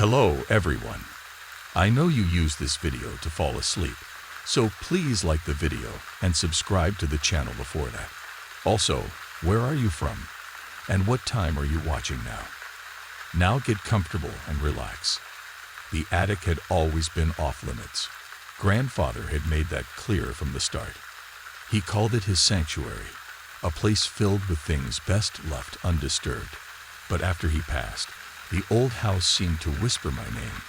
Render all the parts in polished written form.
Hello everyone. I know you use this video to fall asleep, so please like the video and subscribe to the channel before that. Also, where are you from? And what time are you watching now? Now get comfortable and relax. The attic had always been off limits. Grandfather had made that clear from the start. He called it his sanctuary, a place filled with things best left undisturbed. But after he passed, the old house seemed to whisper my name,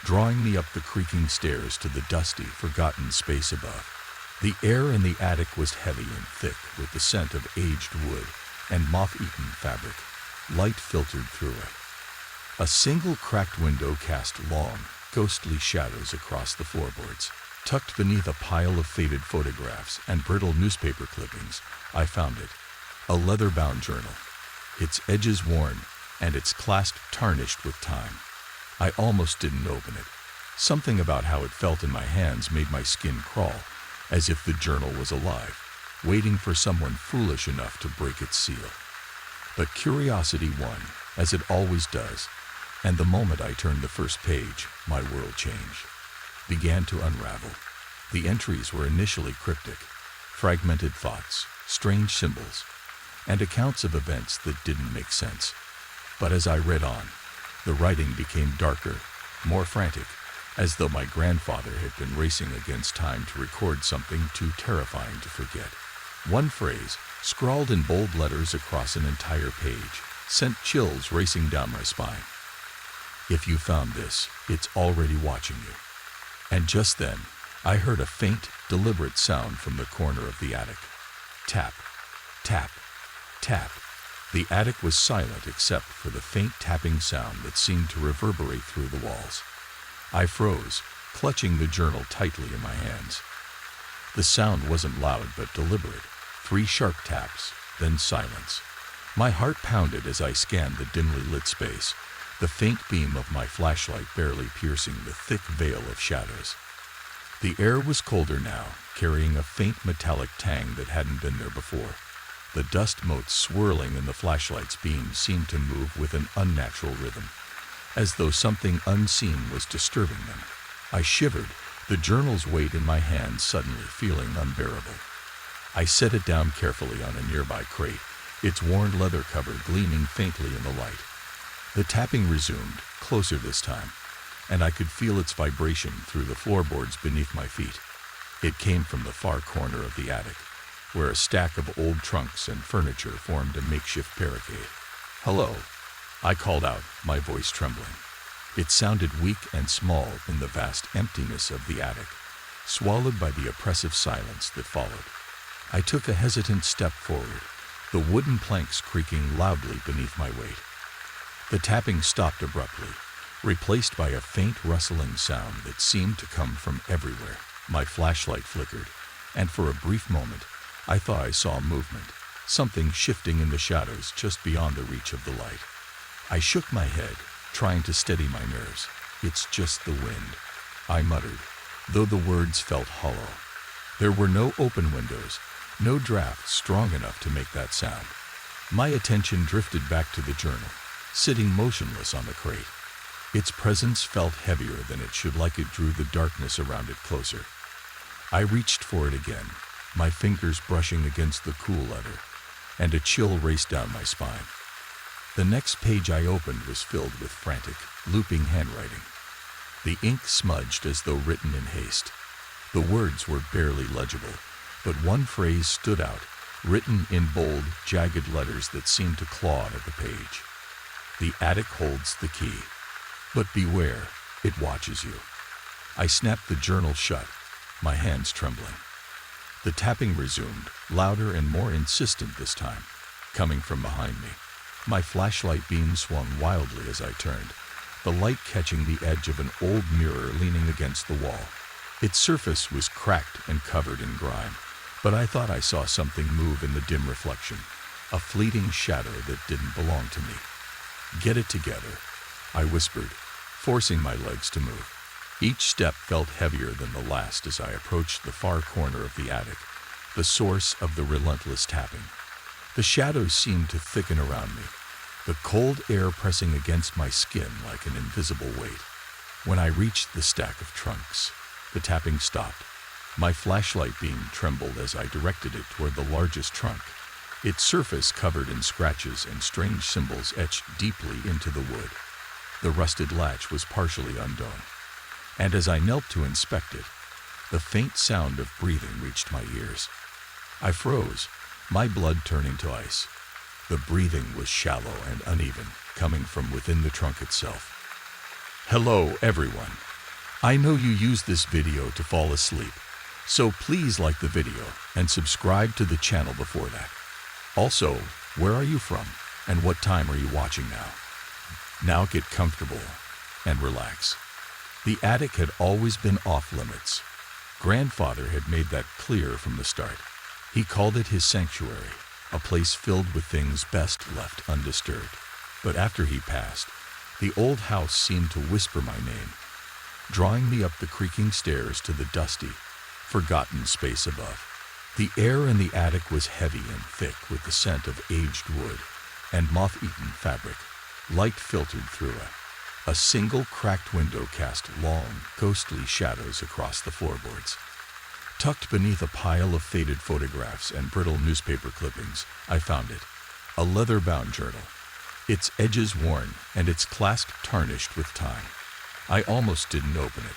drawing me up the creaking stairs to the dusty, forgotten space above. The air in the attic was heavy and thick with the scent of aged wood and moth-eaten fabric. Light filtered through it. A single cracked window cast long, ghostly shadows across the floorboards. Tucked beneath a pile of faded photographs and brittle newspaper clippings, I found it. A leather-bound journal, its edges worn and its clasp tarnished with time. I almost didn't open it. Something about how it felt in my hands made my skin crawl, as if the journal was alive, waiting for someone foolish enough to break its seal. But curiosity won, as it always does, and the moment I turned the first page, my world changed. Began to unravel. The entries were initially cryptic, fragmented thoughts, strange symbols, and accounts of events that didn't make sense. But as I read on, the writing became darker, more frantic, as though my grandfather had been racing against time to record something too terrifying to forget. One phrase, scrawled in bold letters across an entire page, sent chills racing down my spine. If you found this, it's already watching you. And just then, I heard a faint, deliberate sound from the corner of the attic. Tap, tap, tap. The attic was silent except for the faint tapping sound that seemed to reverberate through the walls. I froze, clutching the journal tightly in my hands. The sound wasn't loud but deliberate. 3 sharp taps, then silence. My heart pounded as I scanned the dimly lit space, the faint beam of my flashlight barely piercing the thick veil of shadows. The air was colder now, carrying a faint metallic tang that hadn't been there before. The dust motes swirling in the flashlight's beam seemed to move with an unnatural rhythm, as though something unseen was disturbing them. I shivered, the journal's weight in my hand suddenly feeling unbearable. I set it down carefully on a nearby crate, its worn leather cover gleaming faintly in the light. The tapping resumed, closer this time, and I could feel its vibration through the floorboards beneath my feet. It came from the far corner of the attic, where a stack of old trunks and furniture formed a makeshift barricade. "Hello," I called out, my voice trembling. It sounded weak and small in the vast emptiness of the attic, swallowed by the oppressive silence that followed. I took a hesitant step forward, the wooden planks creaking loudly beneath my weight. The tapping stopped abruptly, replaced by a faint rustling sound that seemed to come from everywhere. My flashlight flickered, and for a brief moment, I thought I saw movement, something shifting in the shadows just beyond the reach of the light. I shook my head, trying to steady my nerves. "It's just the wind," I muttered, though the words felt hollow. There were no open windows, no draft strong enough to make that sound. My attention drifted back to the journal, sitting motionless on the crate. Its presence felt heavier than it should, like it drew the darkness around it closer. I reached for it again, my fingers brushing against the cool leather, and a chill raced down my spine. The next page I opened was filled with frantic, looping handwriting. The ink smudged as though written in haste. The words were barely legible, but one phrase stood out, written in bold, jagged letters that seemed to claw at the page. "The attic holds the key, but beware, it watches you." I snapped the journal shut, my hands trembling. The tapping resumed, louder and more insistent this time, coming from behind me. My flashlight beam swung wildly as I turned, the light catching the edge of an old mirror leaning against the wall. Its surface was cracked and covered in grime, but I thought I saw something move in the dim reflection, a fleeting shadow that didn't belong to me. "Get it together," I whispered, forcing my legs to move. Each step felt heavier than the last as I approached the far corner of the attic, the source of the relentless tapping. The shadows seemed to thicken around me, the cold air pressing against my skin like an invisible weight. When I reached the stack of trunks, the tapping stopped. My flashlight beam trembled as I directed it toward the largest trunk, its surface covered in scratches and strange symbols etched deeply into the wood. The rusted latch was partially undone, and as I knelt to inspect it, the faint sound of breathing reached my ears. I froze, my blood turning to ice. The breathing was shallow and uneven, coming from within the trunk itself. Hello, everyone. I know you use this video to fall asleep, so please like the video and subscribe to the channel before that. Also, where are you from and what time are you watching now? Now get comfortable and relax. The attic had always been off limits. Grandfather had made that clear from the start. He called it his sanctuary, a place filled with things best left undisturbed. But after he passed, the old house seemed to whisper my name, drawing me up the creaking stairs to the dusty, forgotten space above. The air in the attic was heavy and thick with the scent of aged wood and moth-eaten fabric. Light filtered through a single cracked window cast long, ghostly shadows across the floorboards. Tucked beneath a pile of faded photographs and brittle newspaper clippings, I found it, a leather-bound journal, its edges worn and its clasp tarnished with time. I almost didn't open it.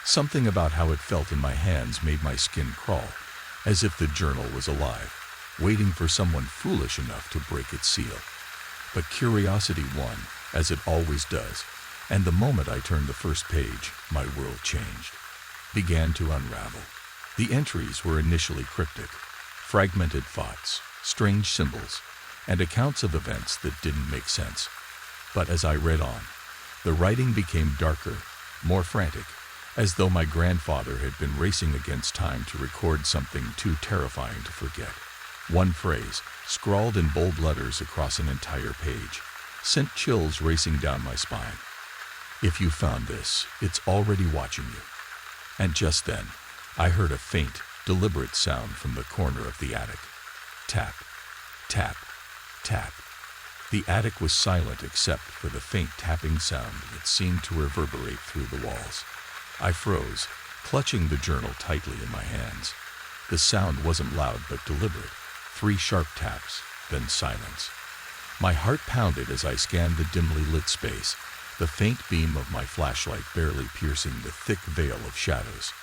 Something about how it felt in my hands made my skin crawl, as if the journal was alive, waiting for someone foolish enough to break its seal. But curiosity won, as it always does, and the moment I turned the first page, my world changed, began to unravel. The entries were initially cryptic, fragmented thoughts, strange symbols, and accounts of events that didn't make sense. But as I read on, the writing became darker, more frantic, as though my grandfather had been racing against time to record something too terrifying to forget. One phrase, scrawled in bold letters across an entire page, sent chills racing down my spine. If you found this, it's already watching you. And just then, I heard a faint, deliberate sound from the corner of the attic. Tap, tap, tap. The attic was silent except for the faint tapping sound that seemed to reverberate through the walls. I froze, clutching the journal tightly in my hands. The sound wasn't loud but deliberate. 3 sharp taps, then silence. My heart pounded as I scanned the dimly lit space, the faint beam of my flashlight barely piercing the thick veil of shadows.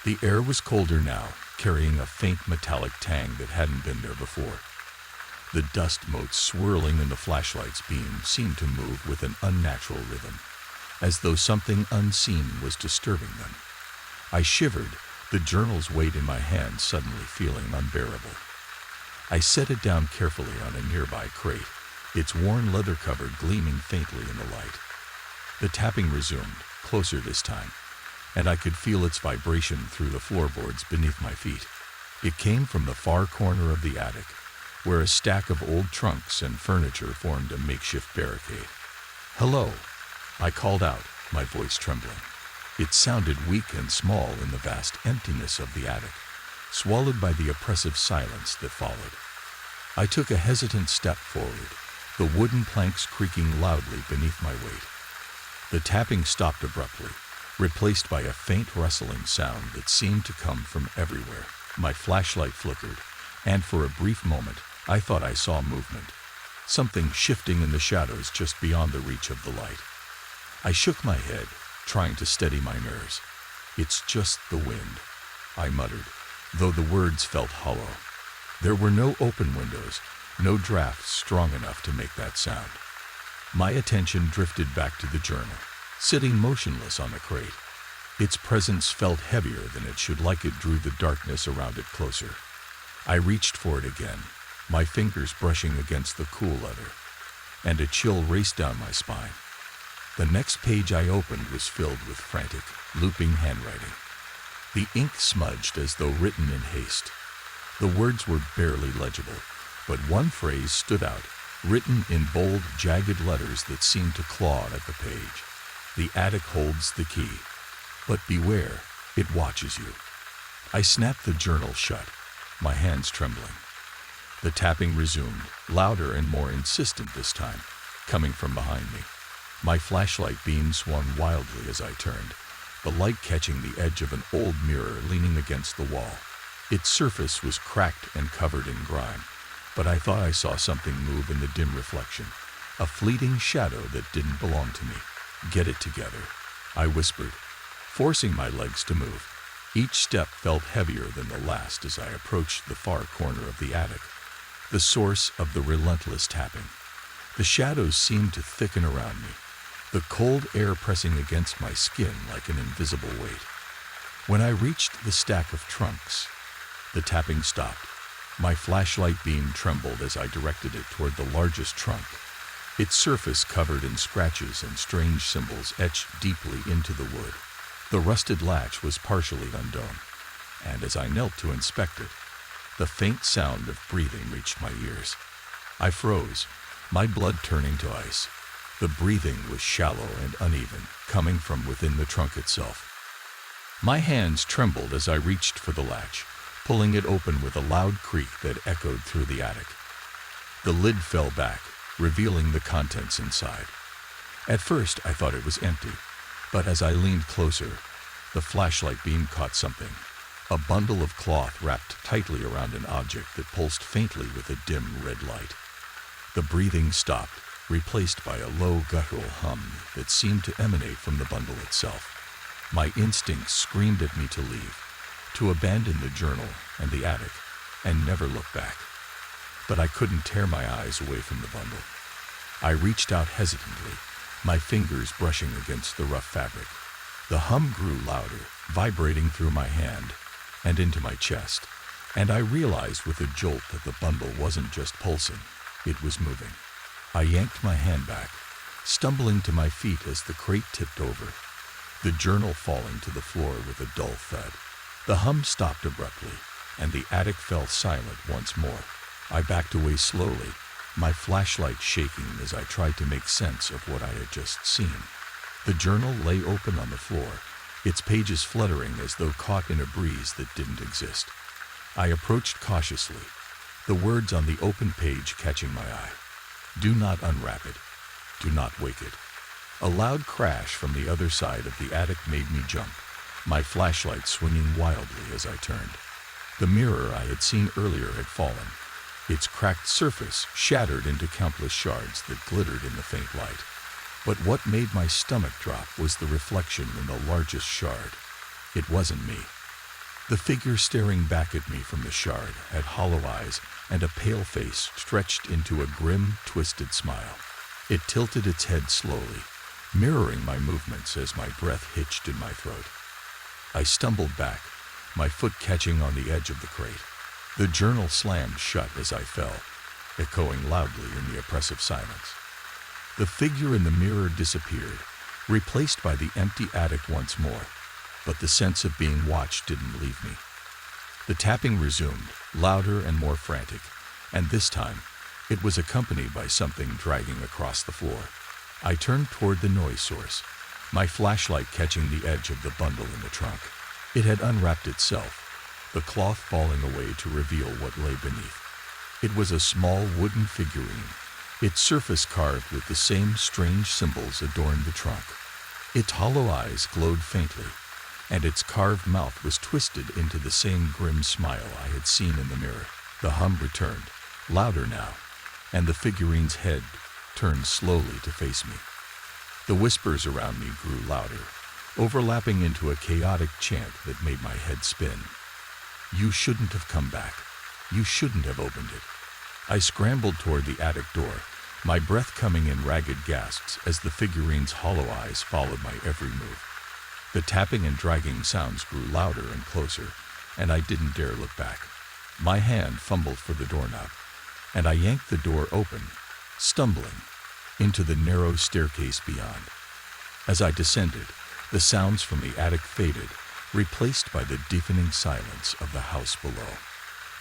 The air was colder now, carrying a faint metallic tang that hadn't been there before. The dust motes swirling in the flashlight's beam seemed to move with an unnatural rhythm, as though something unseen was disturbing them. I shivered, the journal's weight in my hand suddenly feeling unbearable. I set it down carefully on a nearby crate, its worn leather cover gleaming faintly in the light. The tapping resumed, closer this time, and I could feel its vibration through the floorboards beneath my feet. It came from the far corner of the attic, where a stack of old trunks and furniture formed a makeshift barricade. "Hello," I called out, my voice trembling. It sounded weak and small in the vast emptiness of the attic, swallowed by the oppressive silence that followed. I took a hesitant step forward, the wooden planks creaking loudly beneath my weight. The tapping stopped abruptly, replaced by a faint rustling sound that seemed to come from everywhere. My flashlight flickered, and for a brief moment, I thought I saw movement, something shifting in the shadows just beyond the reach of the light. I shook my head, trying to steady my nerves. "It's just the wind," I muttered, though the words felt hollow. There were no open windows, no drafts strong enough to make that sound. My attention drifted back to the journal, sitting motionless on the crate. Its presence felt heavier than it should, like it drew the darkness around it closer. I reached for it again, my fingers brushing against the cool leather, and a chill raced down my spine. The next page I opened was filled with frantic, looping handwriting. The ink smudged as though written in haste. The words were barely legible, but one phrase stood out, written in bold, jagged letters that seemed to claw at the page. "The attic holds the key, but beware, it watches you." I snapped the journal shut, my hands trembling. The tapping resumed, louder and more insistent this time, coming from behind me. My flashlight beam swung wildly as I turned, the light catching the edge of an old mirror leaning against the wall. Its surface was cracked and covered in grime, but I thought I saw something move in the dim reflection, a fleeting shadow that didn't belong to me. "Get it together," I whispered, forcing my legs to move. Each step felt heavier than the last as I approached the far corner of the attic, the source of the relentless tapping. The shadows seemed to thicken around me, the cold air pressing against my skin like an invisible weight. When I reached the stack of trunks, the tapping stopped. My flashlight beam trembled as I directed it toward the largest trunk, its surface covered in scratches and strange symbols etched deeply into the wood. The rusted latch was partially undone, and as I knelt to inspect it, the faint sound of breathing reached my ears. I froze, my blood turning to ice. The breathing was shallow and uneven, coming from within the trunk itself. My hands trembled as I reached for the latch, pulling it open with a loud creak that echoed through the attic. The lid fell back, revealing the contents inside. At first, I thought it was empty, but as I leaned closer, the flashlight beam caught something, a bundle of cloth wrapped tightly around an object that pulsed faintly with a dim red light. The breathing stopped, replaced by a low guttural hum that seemed to emanate from the bundle itself. My instincts screamed at me to leave, to abandon the journal and the attic, and never look back. But I couldn't tear my eyes away from the bundle. I reached out hesitantly, my fingers brushing against the rough fabric. The hum grew louder, vibrating through my hand and into my chest, and I realized with a jolt that the bundle wasn't just pulsing, it was moving. I yanked my hand back, stumbling to my feet as the crate tipped over, the journal falling to the floor with a dull thud. The hum stopped abruptly, and the attic fell silent once more. I backed away slowly, my flashlight shaking as I tried to make sense of what I had just seen. The journal lay open on the floor, its pages fluttering as though caught in a breeze that didn't exist. I approached cautiously, the words on the open page catching my eye. "Do not unwrap it. Do not wake it." A loud crash from the other side of the attic made me jump, my flashlight swinging wildly as I turned. The mirror I had seen earlier had fallen, its cracked surface shattered into countless shards that glittered in the faint light. But what made my stomach drop was the reflection in the largest shard. It wasn't me. The figure staring back at me from the shard had hollow eyes and a pale face stretched into a grim, twisted smile. It tilted its head slowly, mirroring my movements as my breath hitched in my throat. I stumbled back, my foot catching on the edge of the crate. The journal slammed shut as I fell, echoing loudly in the oppressive silence. The figure in the mirror disappeared, replaced by the empty attic once more, but the sense of being watched didn't leave me. The tapping resumed, louder and more frantic, and this time, it was accompanied by something dragging across the floor. I turned toward the noise source, my flashlight catching the edge of the bundle in the trunk. It had unwrapped itself, the cloth falling away to reveal what lay beneath. It was a small wooden figurine, its surface carved with the same strange symbols adorned the trunk. Its hollow eyes glowed faintly, and its carved mouth was twisted into the same grim smile I had seen in the mirror. The hum returned, louder now, and the figurine's head turned slowly to face me. The whispers around me grew louder, overlapping into a chaotic chant that made my head spin. "You shouldn't have come back. You shouldn't have opened it." I scrambled toward the attic door, my breath coming in ragged gasps as the figurine's hollow eyes followed my every move. The tapping and dragging sounds grew louder and closer, and I didn't dare look back. My hand fumbled for the doorknob, and I yanked the door open, stumbling, into the narrow staircase beyond. As I descended, the sounds from the attic faded, replaced by the deafening silence of the house below.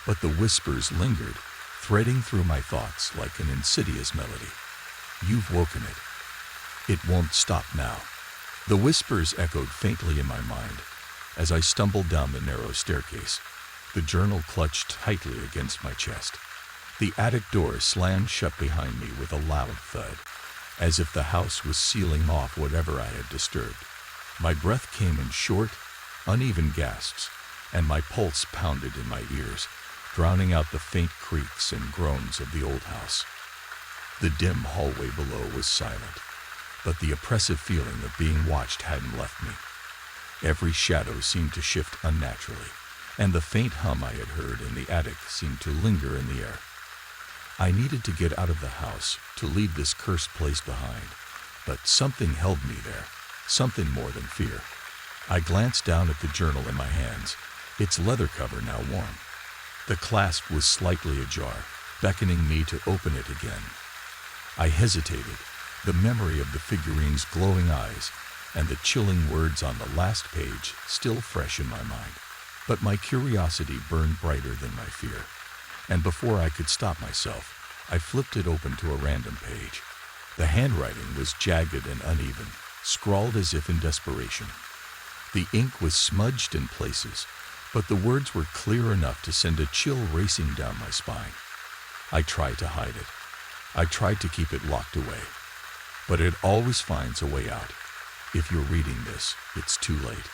But the whispers lingered, threading through my thoughts like an insidious melody. "You've woken it. It won't stop now." The whispers echoed faintly in my mind as I stumbled down the narrow staircase, the journal clutched tightly against my chest. The attic door slammed shut behind me with a loud thud, as if the house was sealing off whatever I had disturbed. My breath came in short, uneven gasps, and my pulse pounded in my ears, drowning out the faint creaks and groans of the old house. The dim hallway below was silent, but the oppressive feeling of being watched hadn't left me. Every shadow seemed to shift unnaturally, and the faint hum I had heard in the attic seemed to linger in the air. I needed to get out of the house, to leave this cursed place behind, but something held me there, something more than fear. I glanced down at the journal in my hands, its leather cover now worn. The clasp was slightly ajar, beckoning me to open it again. I hesitated, the memory of the figurine's glowing eyes and the chilling words on the last page still fresh in my mind. But my curiosity burned brighter than my fear, and before I could stop myself, I flipped it open to a random page. The handwriting was jagged and uneven, scrawled as if in desperation. The ink was smudged in places, but the words were clear enough to send a chill racing down my spine. I tried to hide it. I tried to keep it locked away. But it always finds a way out. If you're reading this, it's too late.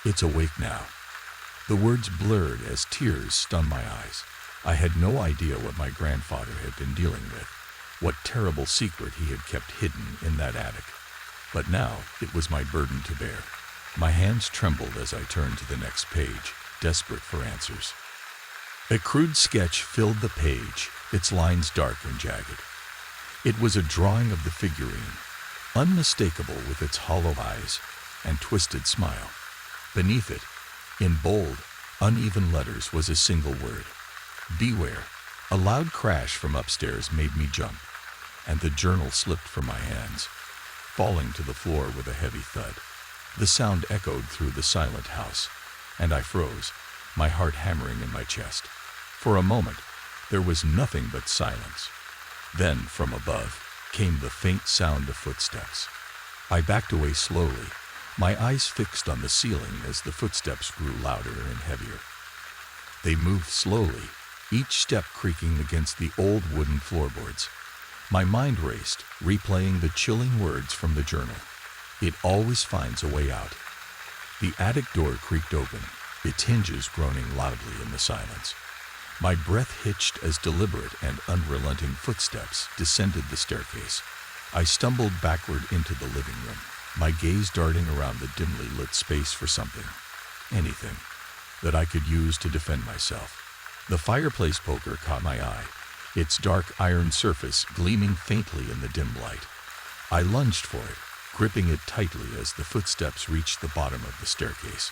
It's awake now. The words blurred as tears stung my eyes. I had no idea what my grandfather had been dealing with, what terrible secret he had kept hidden in that attic. But now it was my burden to bear. My hands trembled as I turned to the next page, desperate for answers. A crude sketch filled the page, its lines dark and jagged. It was a drawing of the figurine, unmistakable with its hollow eyes and twisted smile. Beneath it, in bold, uneven letters, was a single word: beware. A loud crash from upstairs made me jump, and the journal slipped from my hands, falling to the floor with a heavy thud. The sound echoed through the silent house, and I froze, my heart hammering in my chest. For a moment, there was nothing but silence. Then, from above, came the faint sound of footsteps. I backed away slowly, my eyes fixed on the ceiling as the footsteps grew louder and heavier. They moved slowly, each step creaking against the old wooden floorboards. My mind raced, replaying the chilling words from the journal. It always finds a way out. The attic door creaked open, its hinges groaning loudly in the silence. My breath hitched as deliberate and unrelenting footsteps descended the staircase. I stumbled backward into the living room, my gaze darting around the dimly lit space for something, anything, that I could use to defend myself. The fireplace poker caught my eye, its dark iron surface gleaming faintly in the dim light. I lunged for it, gripping it tightly as the footsteps reached the bottom of the staircase.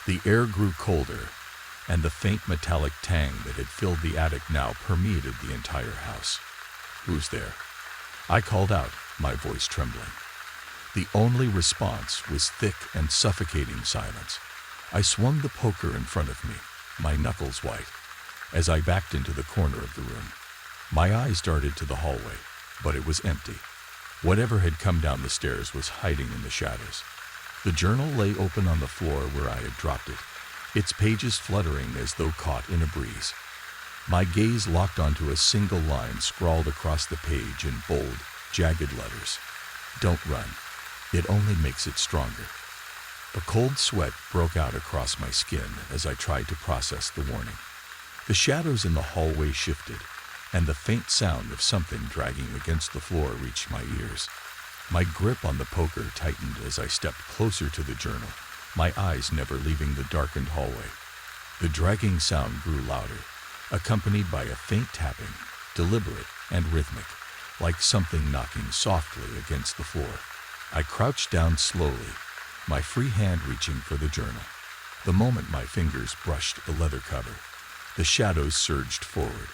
The air grew colder, and the faint metallic tang that had filled the attic now permeated the entire house. "Who's there?" I called out, my voice trembling. The only response was thick and suffocating silence. I swung the poker in front of me, my knuckles white, as I backed into the corner of the room. My eyes darted to the hallway, but it was empty. Whatever had come down the stairs was hiding in the shadows. The journal lay open on the floor where I had dropped it, its pages fluttering as though caught in a breeze. My gaze locked onto a single line scrawled across the page in bold, jagged letters: "Don't run. It only makes it stronger." A cold sweat broke out across my skin as I tried to process the warning. The shadows in the hallway shifted, and the faint sound of something dragging against the floor reached my ears. My grip on the poker tightened as I stepped closer to the journal, my eyes never leaving the darkened hallway. The dragging sound grew louder, accompanied by a faint tapping, deliberate and rhythmic, like something knocking softly against the floor. I crouched down slowly, my free hand reaching for the journal. The moment my fingers brushed the leather cover, the shadows surged forward.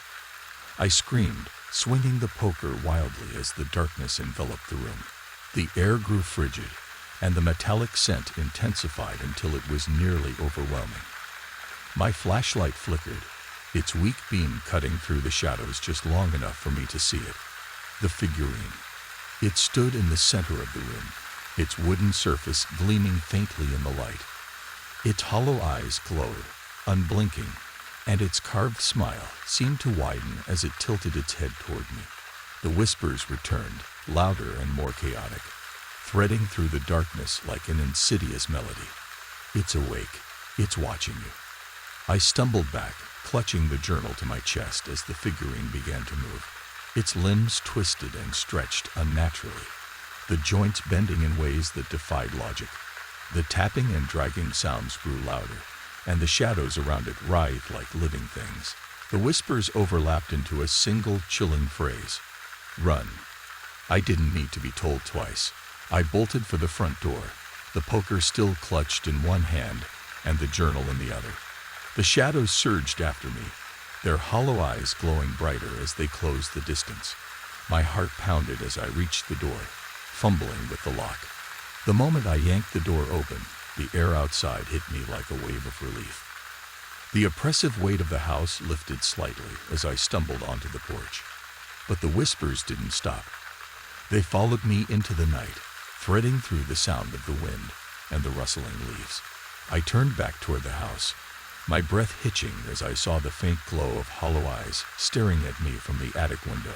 I screamed, swinging the poker wildly as the darkness enveloped the room. The air grew frigid, and the metallic scent intensified until it was nearly overwhelming. My flashlight flickered, its weak beam cutting through the shadows just long enough for me to see it. The figurine. It stood in the center of the room, its wooden surface gleaming faintly in the light. Its hollow eyes glowed, unblinking, and its carved smile seemed to widen as it tilted its head toward me. The whispers returned, louder and more chaotic, threading through the darkness like an insidious melody. It's awake. It's watching you. I stumbled back, clutching the journal to my chest as the figurine began to move. Its limbs twisted and stretched unnaturally, the joints bending in ways that defied logic. The tapping and dragging sounds grew louder, and the shadows around it writhed like living things. The whispers overlapped into a single chilling phrase. Run. I didn't need to be told twice. I bolted for the front door, the poker still clutched in one hand and the journal in the other. The shadows surged after me, their hollow eyes glowing brighter as they closed the distance. My heart pounded as I reached the door, fumbling with the lock. The moment I yanked the door open, the air outside hit me like a wave of relief. The oppressive weight of the house lifted slightly as I stumbled onto the porch. But the whispers didn't stop. They followed me into the night, threading through the sound of the wind and the rustling leaves. I turned back toward the house, my breath hitching as I saw the faint glow of hollow eyes staring at me from the attic window.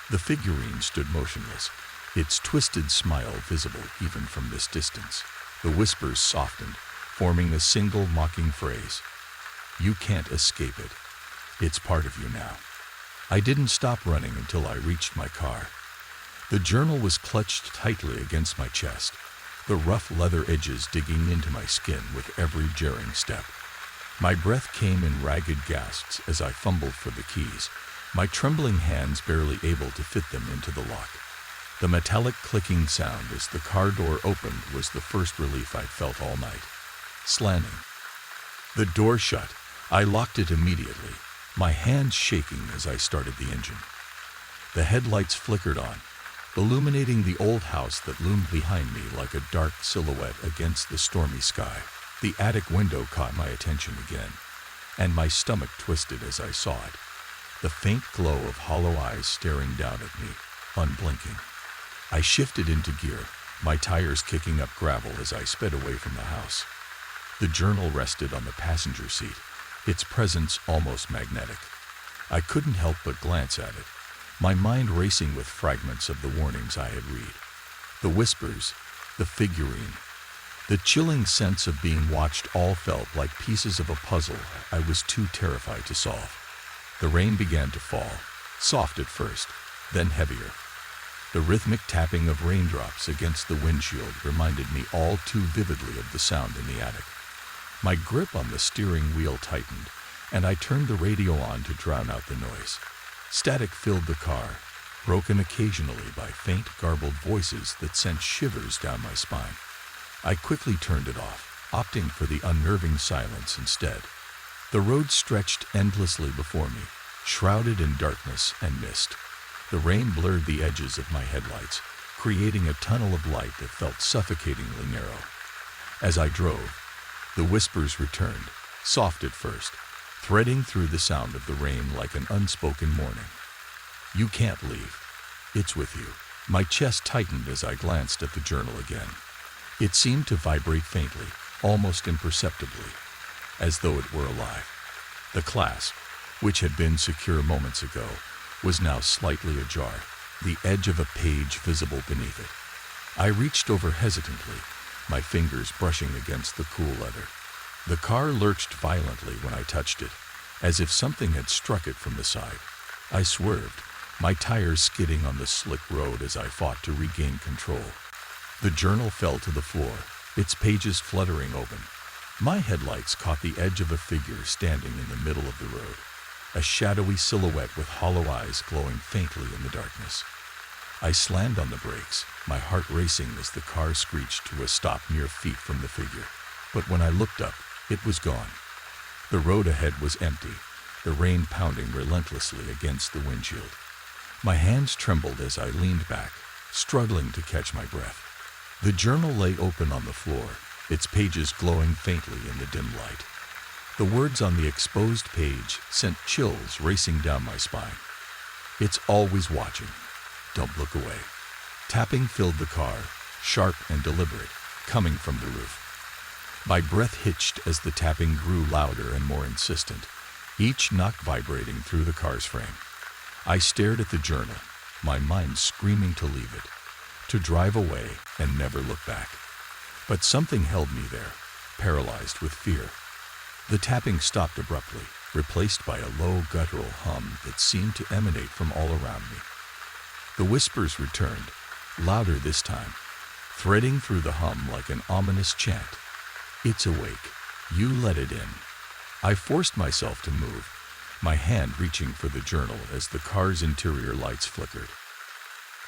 The figurine stood motionless, its twisted smile visible even from this distance. The whispers softened, forming a single mocking phrase. You can't escape it. It's part of you now. I didn't stop running until I reached my car. The journal was clutched tightly against my chest, the rough leather edges digging into my skin with every jarring step. My breath came in ragged gasps as I fumbled for the keys, my trembling hands barely able to fit them into the lock. The metallic clicking sound as the car door opened was the first relief I'd felt all night. Slamming. The door shut. I locked it immediately, my hands shaking as I started the engine. The headlights flickered on, illuminating the old house that loomed behind me like a dark silhouette against the stormy sky. The attic window caught my attention again, and my stomach twisted as I saw it. The faint glow of hollow eyes staring down at me, unblinking. I shifted into gear, my tires kicking up gravel as I sped away from the house. The journal rested on the passenger seat, its presence almost magnetic. I couldn't help but glance at it, my mind racing with fragments of the warnings I had read. The whispers, the figurine, the chilling sense of being watched all felt like pieces of a puzzle I was too terrified to solve. The rain began to fall, soft at first, then heavier. The rhythmic tapping of raindrops against the windshield reminded me all too vividly of the sound in the attic. My grip on the steering wheel tightened, and I turned the radio on to drown out the noise. Static filled the car, broken occasionally by faint, garbled voices that sent shivers down my spine. I quickly turned it off, opting for the unnerving silence instead. The road stretched endlessly before me, shrouded in darkness and mist. The rain blurred the edges of my headlights, creating a tunnel of light that felt suffocatingly narrow. As I drove, the whispers returned, soft at first, threading through the sound of the rain like an unspoken warning. You can't leave. It's with you. My chest tightened as I glanced at the journal again. It seemed to vibrate faintly, almost imperceptibly, as though it were alive. The clasp, which had been secure moments ago, was now slightly ajar, the edge of a page visible beneath it. I reached over hesitantly, my fingers brushing against the cool leather. The car lurched violently when I touched it, as if something had struck it from the side. I swerved, my tires skidding on the slick road as I fought to regain control. The journal fell to the floor, its pages fluttering open. My headlights caught the edge of a figure standing in the middle of the road, a shadowy silhouette with hollow eyes glowing faintly in the darkness. I slammed on the brakes, my heart racing as the car screeched to a stop mere feet from the figure. But when I looked up, it was gone. The road ahead was empty, the rain pounding relentlessly against the windshield. My hands trembled as I leaned back, struggling to catch my breath. The journal lay open on the floor, its pages glowing faintly in the dim light. The words on the exposed page sent chills racing down my spine. It's always watching. Don't look away. Tapping filled the car, sharp and deliberate, coming from the roof. My breath hitched as the tapping grew louder and more insistent, each knock vibrating through the car's frame. I stared at the journal, my mind screaming to leave it, to drive away and never look back. But something held me there, paralyzed with fear. The tapping stopped abruptly, replaced by a low guttural hum that seemed to emanate from all around me. The whispers returned, louder this time, threading through the hum like an ominous chant. "It's awake. You let it in." I forced myself to move, my hand reaching for the journal as the car's interior lights flickered.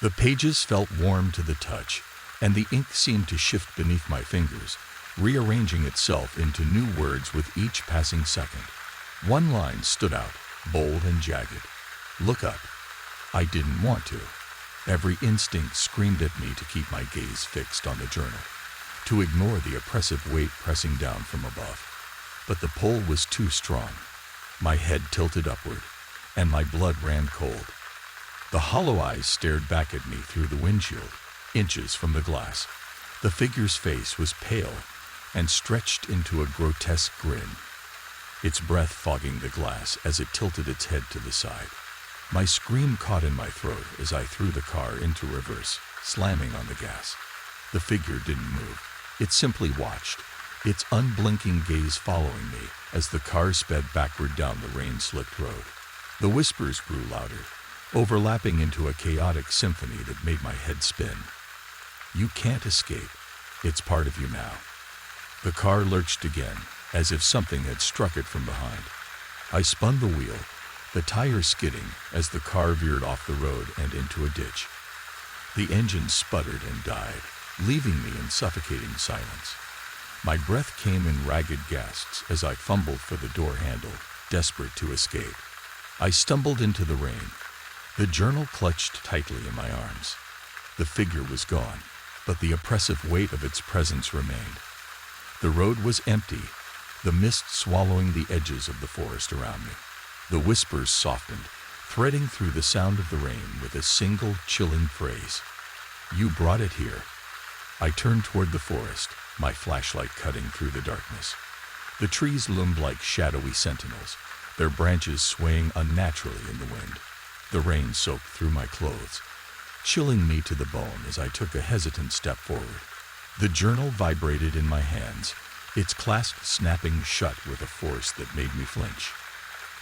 The pages felt warm to the touch, and the ink seemed to shift beneath my fingers, rearranging itself into new words with each passing second. One line stood out, bold and jagged. "Look up." I didn't want to. Every instinct screamed at me to keep my gaze fixed on the journal, to ignore the oppressive weight pressing down from above. But the pull was too strong. My head tilted upward, and my blood ran cold. The hollow eyes stared back at me through the windshield, inches from the glass. The figure's face was pale and stretched into a grotesque grin, its breath fogging the glass as it tilted its head to the side. My scream caught in my throat as I threw the car into reverse, slamming on the gas. The figure didn't move. It simply watched, its unblinking gaze following me as the car sped backward down the rain-slicked road. The whispers grew louder, overlapping into a chaotic symphony that made my head spin. "You can't escape. It's part of you now." The car lurched again, as if something had struck it from behind. I spun the wheel, the tires skidding as the car veered off the road and into a ditch. The engine sputtered and died, leaving me in suffocating silence. My breath came in ragged gasps as I fumbled for the door handle, desperate to escape. I stumbled into the rain, the journal clutched tightly in my arms. The figure was gone, but the oppressive weight of its presence remained. The road was empty, the mist swallowing the edges of the forest around me. The whispers softened, threading through the sound of the rain with a single chilling phrase. "You brought it here." I turned toward the forest, my flashlight cutting through the darkness. The trees loomed like shadowy sentinels, their branches swaying unnaturally in the wind. The rain soaked through my clothes, chilling me to the bone as I took a hesitant step forward. The journal vibrated in my hands, its clasp snapping shut with a force that made me flinch.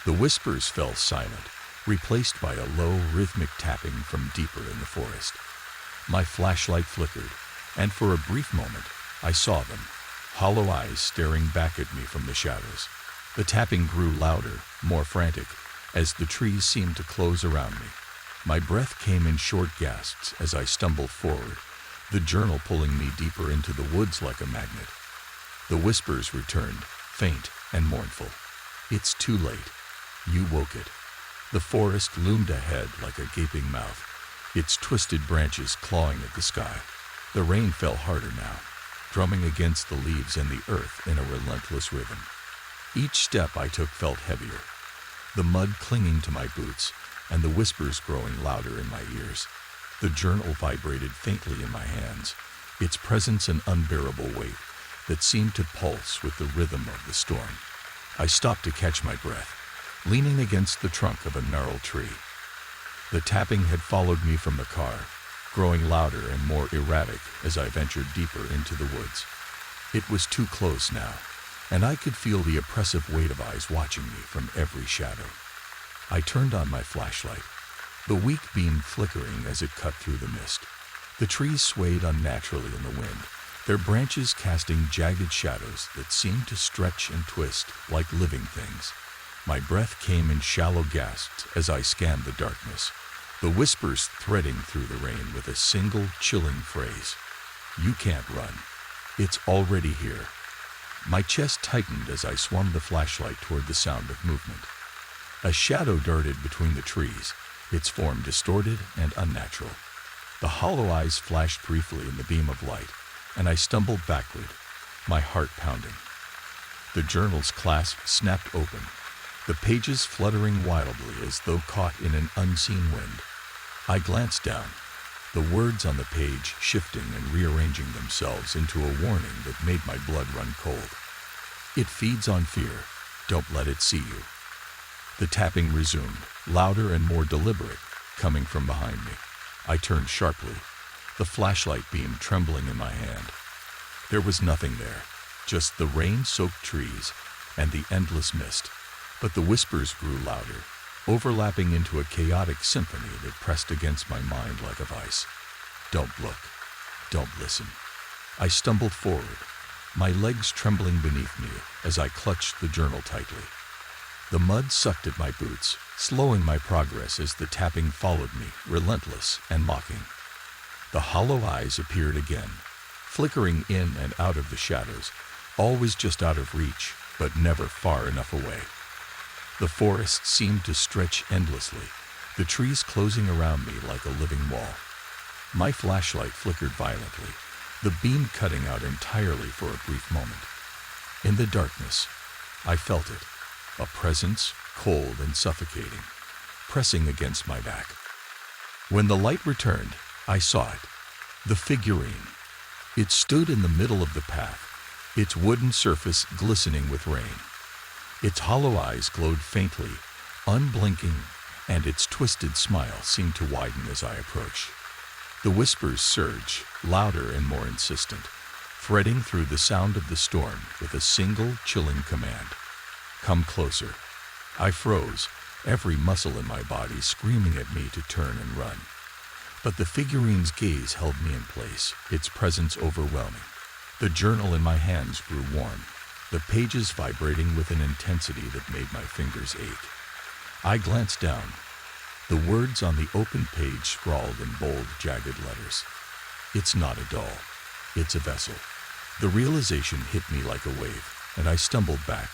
The whispers fell silent, replaced by a low, rhythmic tapping from deeper in the forest. My flashlight flickered, and for a brief moment, I saw them, hollow eyes staring back at me from the shadows. The tapping grew louder, more frantic, as the trees seemed to close around me. My breath came in short gasps as I stumbled forward, the journal pulling me deeper into the woods like a magnet. The whispers returned, faint and mournful. "It's too late. You woke it." The forest loomed ahead like a gaping mouth, its twisted branches clawing at the sky. The rain fell harder now, drumming against the leaves and the earth in a relentless rhythm. Each step I took felt heavier, the mud clinging to my boots and the whispers growing louder in my ears. The journal vibrated faintly in my hands, its presence an unbearable weight that seemed to pulse with the rhythm of the storm. I stopped to catch my breath, leaning against the trunk of a gnarled tree. The tapping had followed me from the car, growing louder and more erratic as I ventured deeper into the woods. It was too close now, and I could feel the oppressive weight of eyes watching me from every shadow. I turned on my flashlight, the weak beam flickering as it cut through the mist. The trees swayed unnaturally in the wind, their branches casting jagged shadows that seemed to stretch and twist like living things. My breath came in shallow gasps as I scanned the darkness, the whispers threading through the rain with a single chilling phrase. "You can't run. It's already here." My chest tightened as I swung the flashlight toward the sound of movement. A shadow darted between the trees, its form distorted and unnatural. The hollow eyes flashed briefly in the beam of light, and I stumbled backward, my heart pounding. The journal's clasp snapped open, the pages fluttering wildly as though caught in an unseen wind. I glanced down, the words on the page shifting and rearranging themselves into a warning that made my blood run cold. "It feeds on fear. Don't let it see you." The tapping resumed, louder and more deliberate, coming from behind me. I turned sharply, the flashlight beam trembling in my hand. There was nothing there, just the rain-soaked trees and the endless mist. But the whispers grew louder, overlapping into a chaotic symphony that pressed against my mind like a vice. Don't look. Don't listen. I stumbled forward, my legs trembling beneath me as I clutched the journal tightly. The mud sucked at my boots, slowing my progress as the tapping followed me, relentless and mocking. The hollow eyes appeared again, flickering in and out of the shadows, always just out of reach, but never far enough away. The forest seemed to stretch endlessly, the trees closing around me like a living wall. My flashlight flickered violently, the beam cutting out entirely for a brief moment. In the darkness, I felt it, a presence, cold and suffocating, pressing against my back. When the light returned, I saw it, the figurine. It stood in the middle of the path, its wooden surface glistening with rain. Its hollow eyes glowed faintly, unblinking, and its twisted smile seemed to widen as I approached. The whispers surged, louder and more insistent, threading through the sound of the storm with a single chilling command. Come closer. I froze, every muscle in my body screaming at me to turn and run. But the figurine's gaze held me in place, its presence overwhelming. The journal in my hands grew warm, the pages vibrating with an intensity that made my fingers ache. I glanced down. The words on the open page scrawled in bold, jagged letters. It's not a doll. It's a vessel. The realization hit me like a wave, and I stumbled back,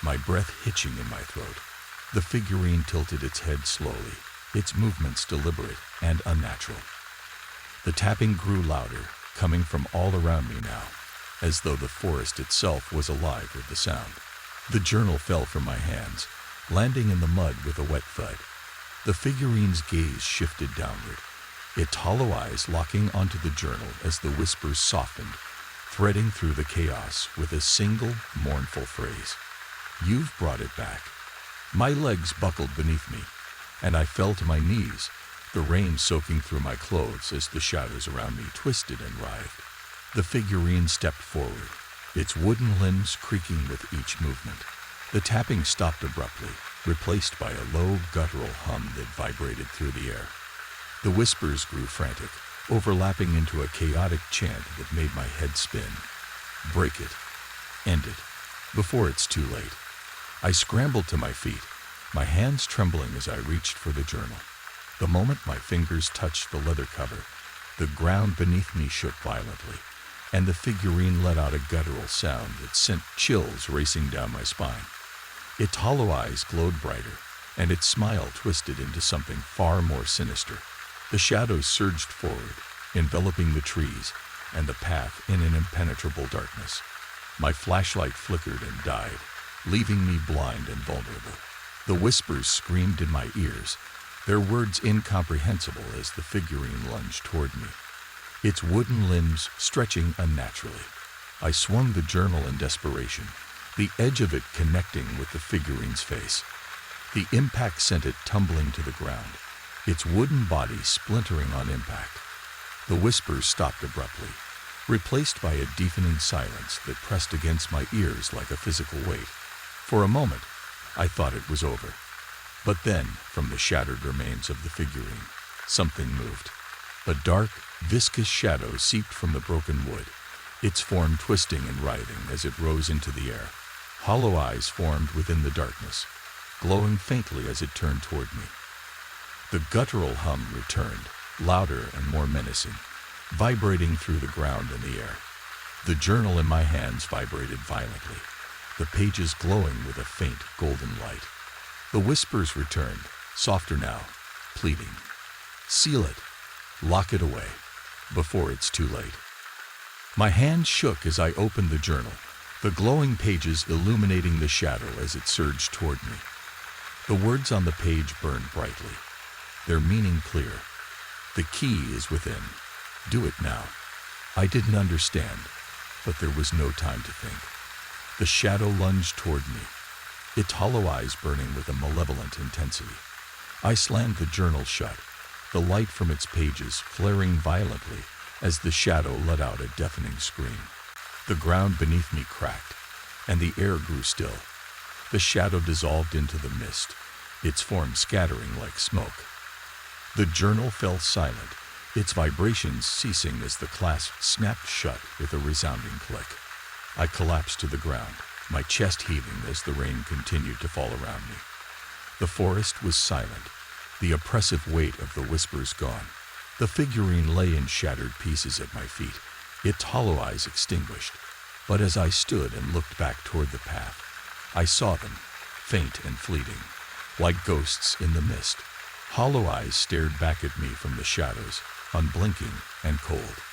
my breath hitching in my throat. The figurine tilted its head slowly, its movements deliberate and unnatural. The tapping grew louder, coming from all around me now, as though the forest itself was alive with the sound. The journal fell from my hands, landing in the mud with a wet thud. The figurine's gaze shifted downward, its hollow eyes locking onto the journal as the whispers softened, threading through the chaos with a single, mournful phrase. You've brought it back. My legs buckled beneath me, and I fell to my knees, the rain soaking through my clothes as the shadows around me twisted and writhed. The figurine stepped forward, its wooden limbs creaking with each movement. The tapping stopped abruptly, replaced by a low, guttural hum that vibrated through the air. The whispers grew frantic, overlapping into a chaotic chant that made my head spin. Break it. End it. Before it's too late. I scrambled to my feet, my hands trembling as I reached for the journal. The moment my fingers touched the leather cover, the ground beneath me shook violently, and the figurine let out a guttural sound that sent chills racing down my spine. Its hollow eyes glowed brighter, and its smile twisted into something far more sinister. The shadows surged forward, enveloping the trees and the path in an impenetrable darkness. My flashlight flickered and died, leaving me blind and vulnerable. The whispers screamed in my ears, their words incomprehensible as the figurine lunged toward me, its wooden limbs stretching unnaturally. I swung the journal in desperation, the edge of it connecting with the figurine's face. The impact sent it tumbling to the ground, its wooden body splintering on impact. The whispers stopped abruptly, replaced by a deafening silence that pressed against my ears like a physical weight. For a moment, I thought it was over. But then, from the shattered remains of the figurine, something moved. A dark, viscous shadow seeped from the broken wood, its form twisting and writhing as it rose into the air. Hollow eyes formed within the darkness, glowing faintly as it turned toward me. The guttural hum returned, louder and more menacing, vibrating through the ground and the air. The journal in my hands vibrated violently, the pages glowing with a faint golden light. The whispers returned, softer now, pleading. Seal it. Lock it away, before it's too late. My hand shook as I opened the journal, the glowing pages illuminating the shadow as it surged toward me. The words on the page burned brightly, their meaning clear. The key is within. Do it now. I didn't understand, but there was no time to think. The shadow lunged toward me, its hollow eyes burning with a malevolent intensity. I slammed the journal shut, the light from its pages flaring violently as the shadow let out a deafening scream. The ground beneath me cracked, and the air grew still. The shadow dissolved into the mist, its form scattering like smoke. The journal fell silent, its vibrations ceasing as the clasp snapped shut with a resounding click. I collapsed to the ground, my chest heaving as the rain continued to fall around me. The forest was silent, the oppressive weight of the whispers gone. The figurine lay in shattered pieces at my feet, its hollow eyes extinguished. But as I stood and looked back toward the path, I saw them, faint and fleeting, like ghosts in the mist. Hollow eyes stared back at me from the shadows, unblinking and cold.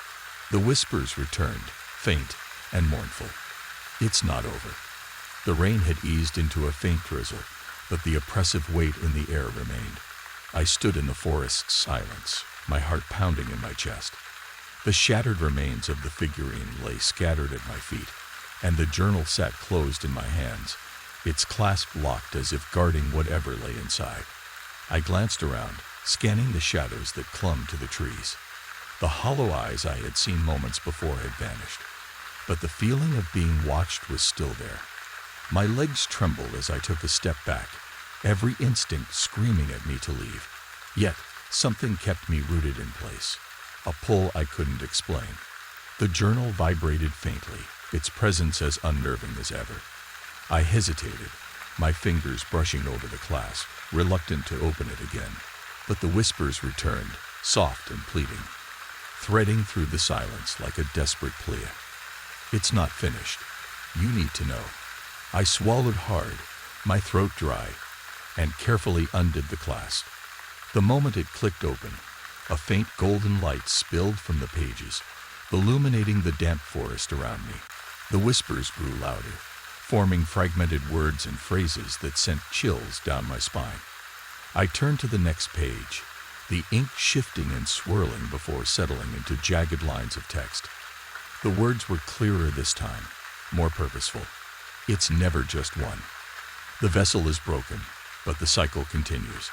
The whispers returned, faint and mournful. It's not over. The rain had eased into a faint drizzle, but the oppressive weight in the air remained. I stood in the forest's silence, my heart pounding in my chest. The shattered remains of the figurine lay scattered at my feet, and the journal sat closed in my hands, its clasp locked as if guarding whatever lay inside. I glanced around, scanning the shadows that clung to the trees. The hollow eyes I had seen moments before had vanished, but the feeling of being watched was still there. My legs trembled as I took a step back, every instinct screaming at me to leave. Yet, something kept me rooted in place, a pull I couldn't explain. The journal vibrated faintly, its presence as unnerving as ever. I hesitated, my fingers brushing over the clasp, reluctant to open it again. But the whispers returned, soft and pleading, threading through the silence like a desperate plea. It's not finished. You need to know. I swallowed hard, my throat dry, and carefully undid the clasp. The moment it clicked open, a faint golden light spilled from the pages, illuminating the damp forest around me. The whispers grew louder, forming fragmented words and phrases that sent chills down my spine. I turned to the next page, the ink shifting and swirling before settling into jagged lines of text. The words were clearer this time, more purposeful. It's never just one. The vessel is broken, but the cycle continues.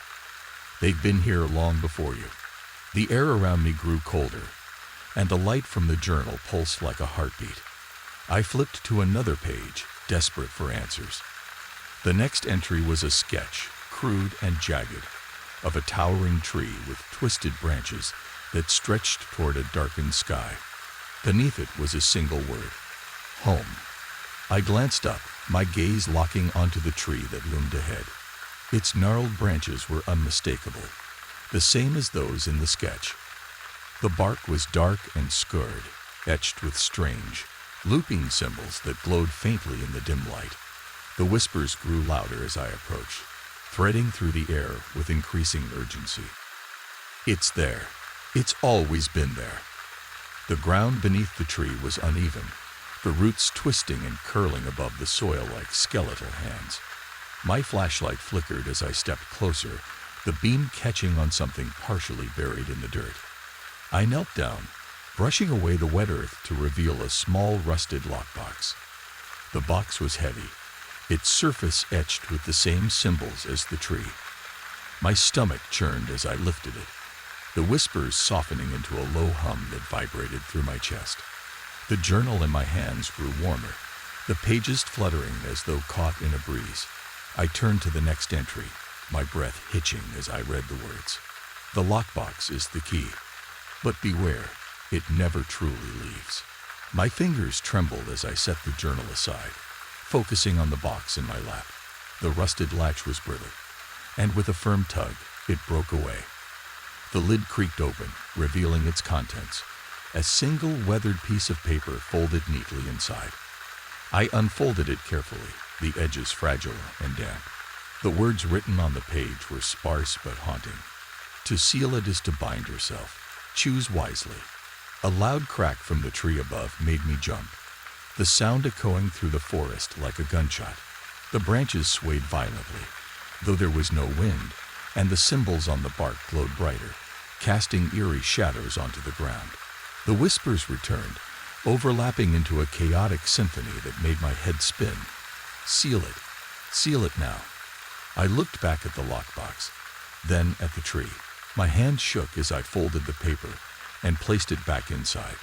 They've been here long before you. The air around me grew colder, and the light from the journal pulsed like a heartbeat. I flipped to another page, desperate for answers. The next entry was a sketch, crude and jagged, of a towering tree with twisted branches that stretched toward a darkened sky. Beneath it was a single word: home. I glanced up, my gaze locking onto the tree that loomed ahead. Its gnarled branches were unmistakable, the same as those in the sketch. The bark was dark and scarred, etched with strange, looping symbols that glowed faintly in the dim light. The whispers grew louder as I approached, threading through the air with increasing urgency. It's there. It's always been there. The ground beneath the tree was uneven, the roots twisting and curling above the soil like skeletal hands. My flashlight flickered as I stepped closer, the beam catching on something partially buried in the dirt. I knelt down, brushing away the wet earth to reveal a small rusted lockbox. The box was heavy, its surface etched with the same symbols as the tree. My stomach churned as I lifted it, the whispers softening into a low hum that vibrated through my chest. The journal in my hands grew warmer, the pages fluttering as though caught in a breeze. I turned to the next entry, my breath hitching as I read the words. The lockbox is the key, but beware, it never truly leaves. My fingers trembled as I set the journal aside, focusing on the box in my lap. The rusted latch was brittle, and with a firm tug, it broke away. The lid creaked open, revealing its contents, a single weathered piece of paper folded neatly inside. I unfolded it carefully, the edges fragile and damp. The words written on the page were sparse but haunting. To seal it is to bind yourself. Choose wisely. A loud crack from the tree above made me jump, the sound echoing through the forest like a gunshot. The branches swayed violently, though there was no wind, and the symbols on the bark glowed brighter, casting eerie shadows onto the ground. The whispers returned, overlapping into a chaotic symphony that made my head spin. Seal it. Seal it now. I looked back at the lockbox, then at the tree. My hand shook as I folded the paper, and placed it back inside.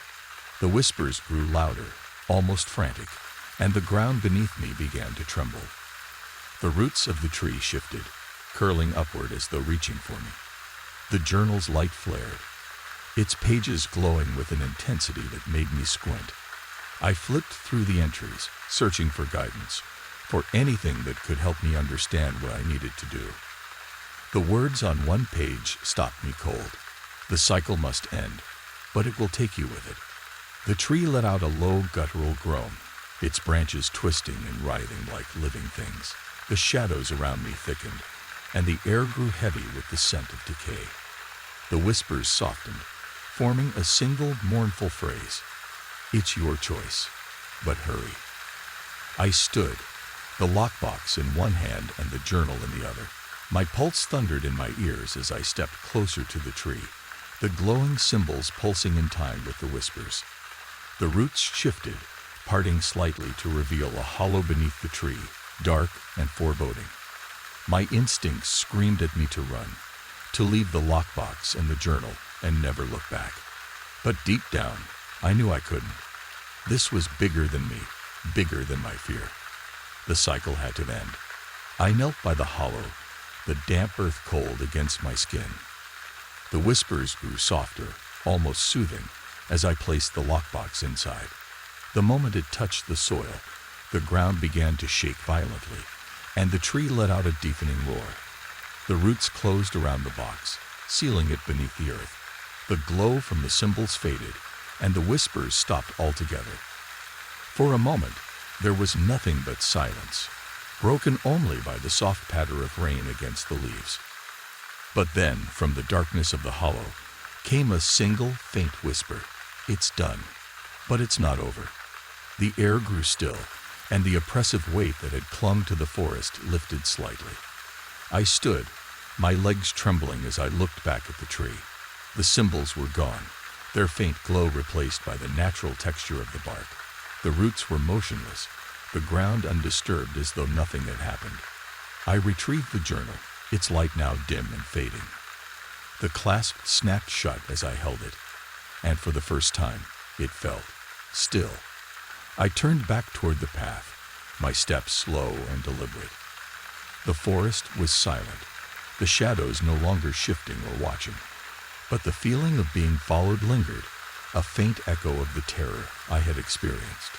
The whispers grew louder, almost frantic, and the ground beneath me began to tremble. The roots of the tree shifted, curling upward as though reaching for me. The journal's light flared, its pages glowing with an intensity that made me squint. I flipped through the entries, searching for guidance, for anything that could help me understand what I needed to do. The words on one page stopped me cold. The cycle must end, but it will take you with it. The tree let out a low guttural groan, its branches twisting and writhing like living things. The shadows around me thickened, and the air grew heavy with the scent of decay. The whispers softened, forming a single mournful phrase. It's your choice, but hurry. I stood, the lockbox in one hand and the journal in the other. My pulse thundered in my ears as I stepped closer to the tree, the glowing symbols pulsing in time with the whispers. The roots shifted, parting slightly to reveal a hollow beneath the tree, dark and foreboding. My instincts screamed at me to run, to leave the lockbox and the journal and never look back. But deep down, I knew I couldn't. This was bigger than me, bigger than my fear. The cycle had to end. I knelt by the hollow, the damp earth cold against my skin. The whispers grew softer, almost soothing, as I placed the lockbox inside. The moment it touched the soil, the ground began to shake violently, and the tree let out a deafening roar. The roots closed around the box, sealing it beneath the earth. The glow from the symbols faded, and the whispers stopped altogether. For a moment, there was nothing but silence, broken only by the soft patter of rain against the leaves. But then, from the darkness of the hollow, came a single, faint whisper. It's done, but it's not over. The air grew still, and the oppressive weight that had clung to the forest lifted slightly. I stood, my legs trembling as I looked back at the tree. The symbols were gone, their faint glow replaced by the natural texture of the bark. The roots were motionless, the ground undisturbed as though nothing had happened. I retrieved the journal, its light now dim and fading. The clasp snapped shut as I held it, and for the first time, it felt still. I turned back toward the path, my steps slow and deliberate. The forest was silent, the shadows no longer shifting or watching. But the feeling of being followed lingered, a faint echo of the terror I had experienced.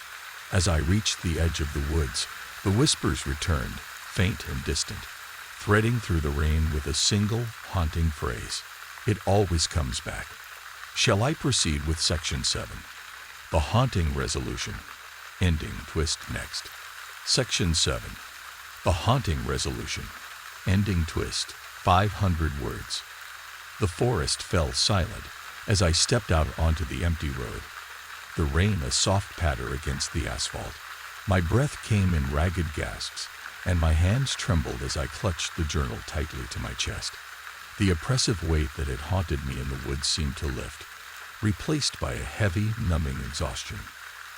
As I reached the edge of the woods, the whispers returned, faint and distant, threading through the rain with a single, haunting phrase. It always comes back. Shall I proceed with Section 7? The Haunting Resolution. Ending twist next. Section 7. The Haunting Resolution. Ending twist. 500 words. The forest fell silent as I stepped out onto the empty road, the rain a soft patter against the asphalt. My breath came in ragged gasps, and my hands trembled as I clutched the journal tightly to my chest. The oppressive weight that had haunted me in the woods seemed to lift, replaced by a heavy, numbing exhaustion.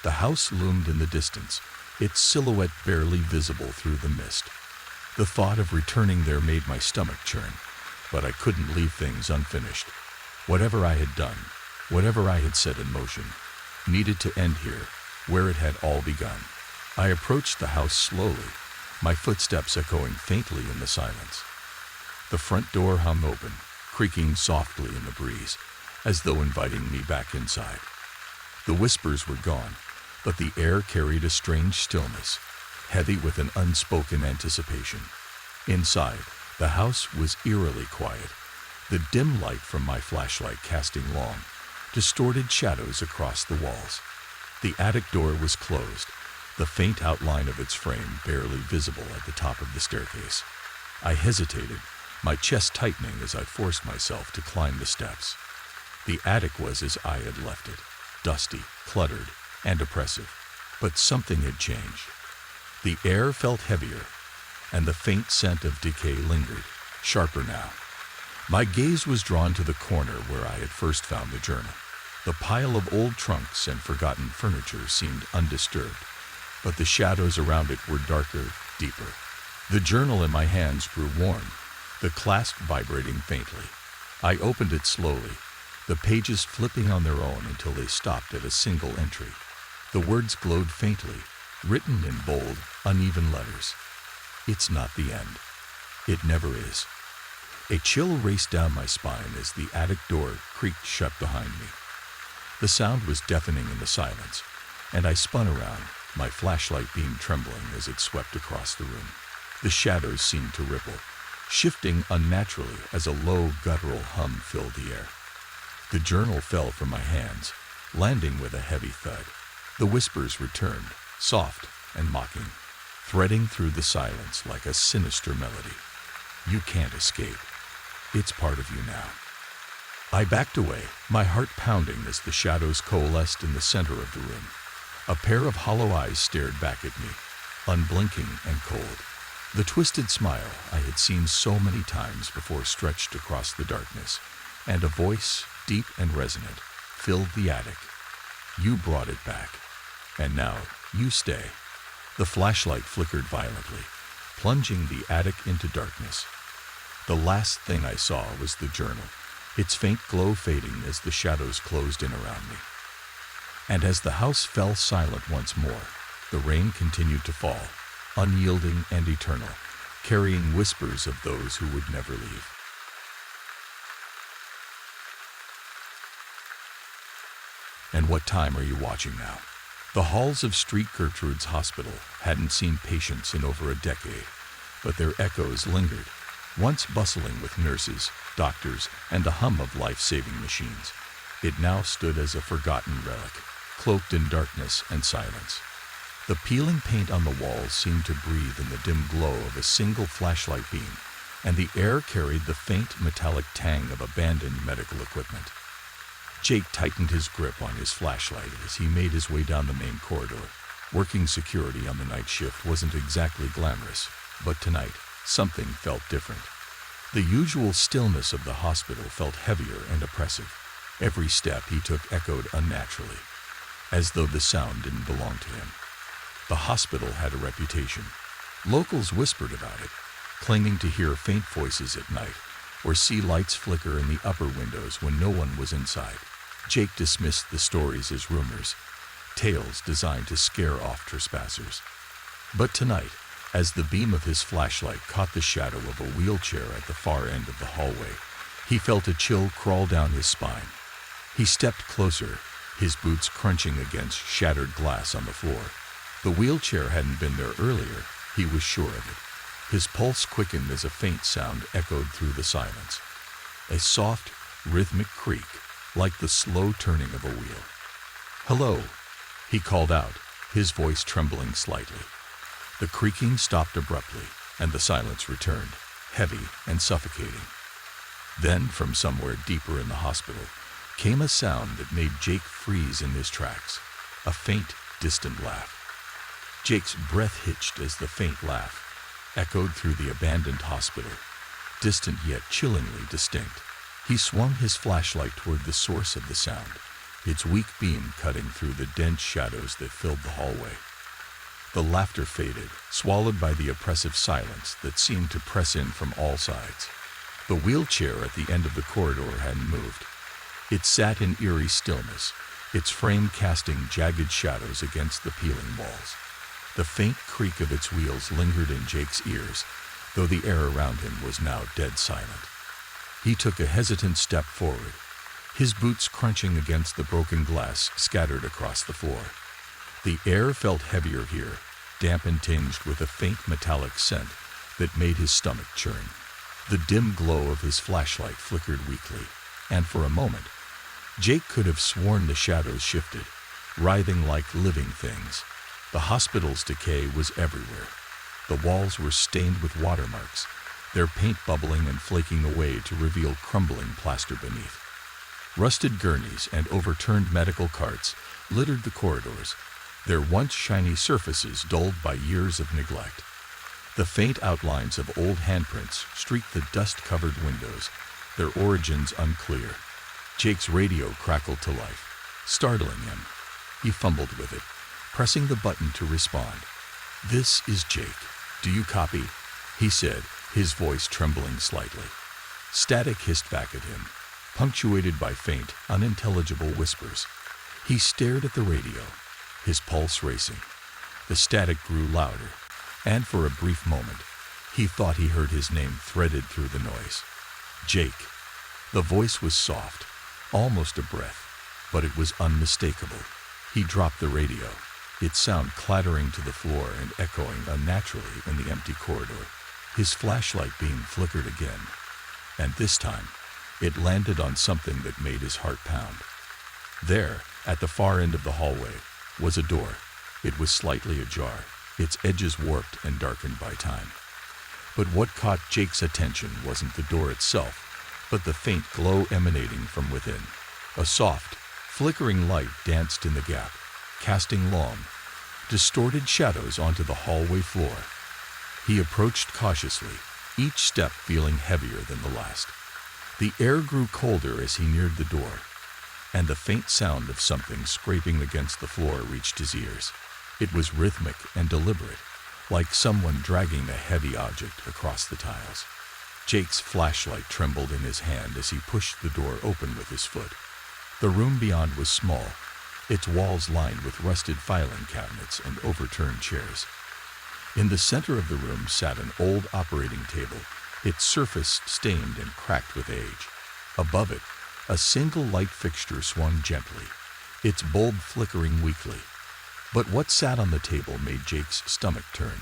The house loomed in the distance, its silhouette barely visible through the mist. The thought of returning there made my stomach churn, but I couldn't leave things unfinished. Whatever I had done, whatever I had set in motion, needed to end here, where it had all begun. I approached the house slowly, my footsteps echoing faintly in the silence. The front door hung open, creaking softly in the breeze, as though inviting me back inside. The whispers were gone, but the air carried a strange stillness, heavy with an unspoken anticipation. Inside, the house was eerily quiet, the dim light from my flashlight casting long, distorted shadows across the walls. The attic door was closed, the faint outline of its frame barely visible at the top of the staircase. I hesitated, my chest tightening as I forced myself to climb the steps. The attic was as I had left it, dusty, cluttered, and oppressive. But something had changed. The air felt heavier, and the faint scent of decay lingered, sharper now. My gaze was drawn to the corner where I had first found the journal. The pile of old trunks and forgotten furniture seemed undisturbed, but the shadows around it were darker, deeper. The journal in my hands grew warm, the clasp vibrating faintly. I opened it slowly, the pages flipping on their own until they stopped at a single entry. The words glowed faintly, written in bold, uneven letters. "It's not the end. It never is." A chill raced down my spine as the attic door creaked shut behind me. The sound was deafening in the silence, and I spun around, my flashlight beam trembling as it swept across the room. The shadows seemed to ripple, shifting unnaturally as a low, guttural hum filled the air. The journal fell from my hands, landing with a heavy thud. The whispers returned, soft and mocking, threading through the silence like a sinister melody. "You can't escape. It's part of you now." I backed away, my heart pounding as the shadows coalesced in the center of the room. A pair of hollow eyes stared back at me, unblinking and cold. The twisted smile I had seen so many times before stretched across the darkness, and a voice, deep and resonant, filled the attic. "You brought it back, and now you stay." The flashlight flickered violently, plunging the attic into darkness. The last thing I saw was the journal, its faint glow fading as the shadows closed in around me. And as the house fell silent once more, the rain continued to fall, unyielding and eternal, carrying whispers of those who would never leave. And what time are you watching now? The halls of St. Gertrude's Hospital hadn't seen patients in over a decade, but their echoes lingered, once bustling with nurses, doctors, and the hum of life-saving machines. It now stood as a forgotten relic, cloaked in darkness and silence. The peeling paint on the walls seemed to breathe in the dim glow of a single flashlight beam, and the air carried the faint metallic tang of abandoned medical equipment. Jake tightened his grip on his flashlight as he made his way down the main corridor. Working security on the night shift wasn't exactly glamorous, but tonight, something felt different. The usual stillness of the hospital felt heavier and oppressive. Every step he took echoed unnaturally, as though the sound didn't belong to him. The hospital had a reputation. Locals whispered about it, claiming to hear faint voices at night or see lights flicker in the upper windows when no one was inside. Jake dismissed the stories as rumors, tales designed to scare off trespassers. But tonight, as the beam of his flashlight caught the shadow of a wheelchair at the far end of the hallway, he felt a chill crawl down his spine. He stepped closer, his boots crunching against shattered glass on the floor. The wheelchair hadn't been there earlier, he was sure of it. His pulse quickened as a faint sound echoed through the silence. A soft, rhythmic creak, like the slow turning of a wheel. "Hello," he called out, his voice trembling slightly. The creaking stopped abruptly, and the silence returned, heavy and suffocating. Then, from somewhere deeper in the hospital, came a sound that made Jake freeze in his tracks, a faint, distant laugh. Jake's breath hitched as the faint laugh echoed through the abandoned hospital, distant yet chillingly distinct. He swung his flashlight toward the source of the sound, its weak beam cutting through the dense shadows that filled the hallway. The laughter faded, swallowed by the oppressive silence that seemed to press in from all sides. The wheelchair at the end of the corridor hadn't moved. It sat in eerie stillness, its frame casting jagged shadows against the peeling walls. The faint creak of its wheels lingered in Jake's ears, though the air around him was now dead silent. He took a hesitant step forward, his boots crunching against the broken glass scattered across the floor. The air felt heavier here, damp and tinged with a faint metallic scent that made his stomach churn. The dim glow of his flashlight flickered weakly, and for a moment, Jake could have sworn the shadows shifted, writhing like living things. The hospital's decay was everywhere. The walls were stained with watermarks, their paint bubbling and flaking away to reveal crumbling plaster beneath. Rusted gurneys and overturned medical carts littered the corridors, their once shiny surfaces dulled by years of neglect. The faint outlines of old handprints streaked the dust-covered windows, their origins unclear. Jake's radio crackled to life, startling him. He fumbled with it, pressing the button to respond. "This is Jake. Do you copy?" he said, his voice trembling slightly. Static hissed back at him, punctuated by faint, unintelligible whispers. He stared at the radio, his pulse racing. The static grew louder, and for a brief moment, he thought he heard his name threaded through the noise. Jake. The voice was soft, almost a breath, but it was unmistakable. He dropped the radio, its sound clattering to the floor and echoing unnaturally in the empty corridor. His flashlight beam flickered again, and this time, it landed on something that made his heart pound. There, at the far end of the hallway, was a door. It was slightly ajar, its edges warped and darkened by time. But what caught Jake's attention wasn't the door itself, but the faint glow emanating from within. A soft, flickering light danced in the gap, casting long, distorted shadows onto the hallway floor. He approached cautiously, each step feeling heavier than the last. The air grew colder as he neared the door, and the faint sound of something scraping against the floor reached his ears. It was rhythmic and deliberate, like someone dragging a heavy object across the tiles. Jake's flashlight trembled in his hand as he pushed the door open with his foot. The room beyond was small, its walls lined with rusted filing cabinets and overturned chairs. In the center of the room sat an old operating table, its surface stained and cracked with age. Above it, a single light fixture swung gently, its bulb flickering weakly. But what sat on the table made Jake's stomach turn.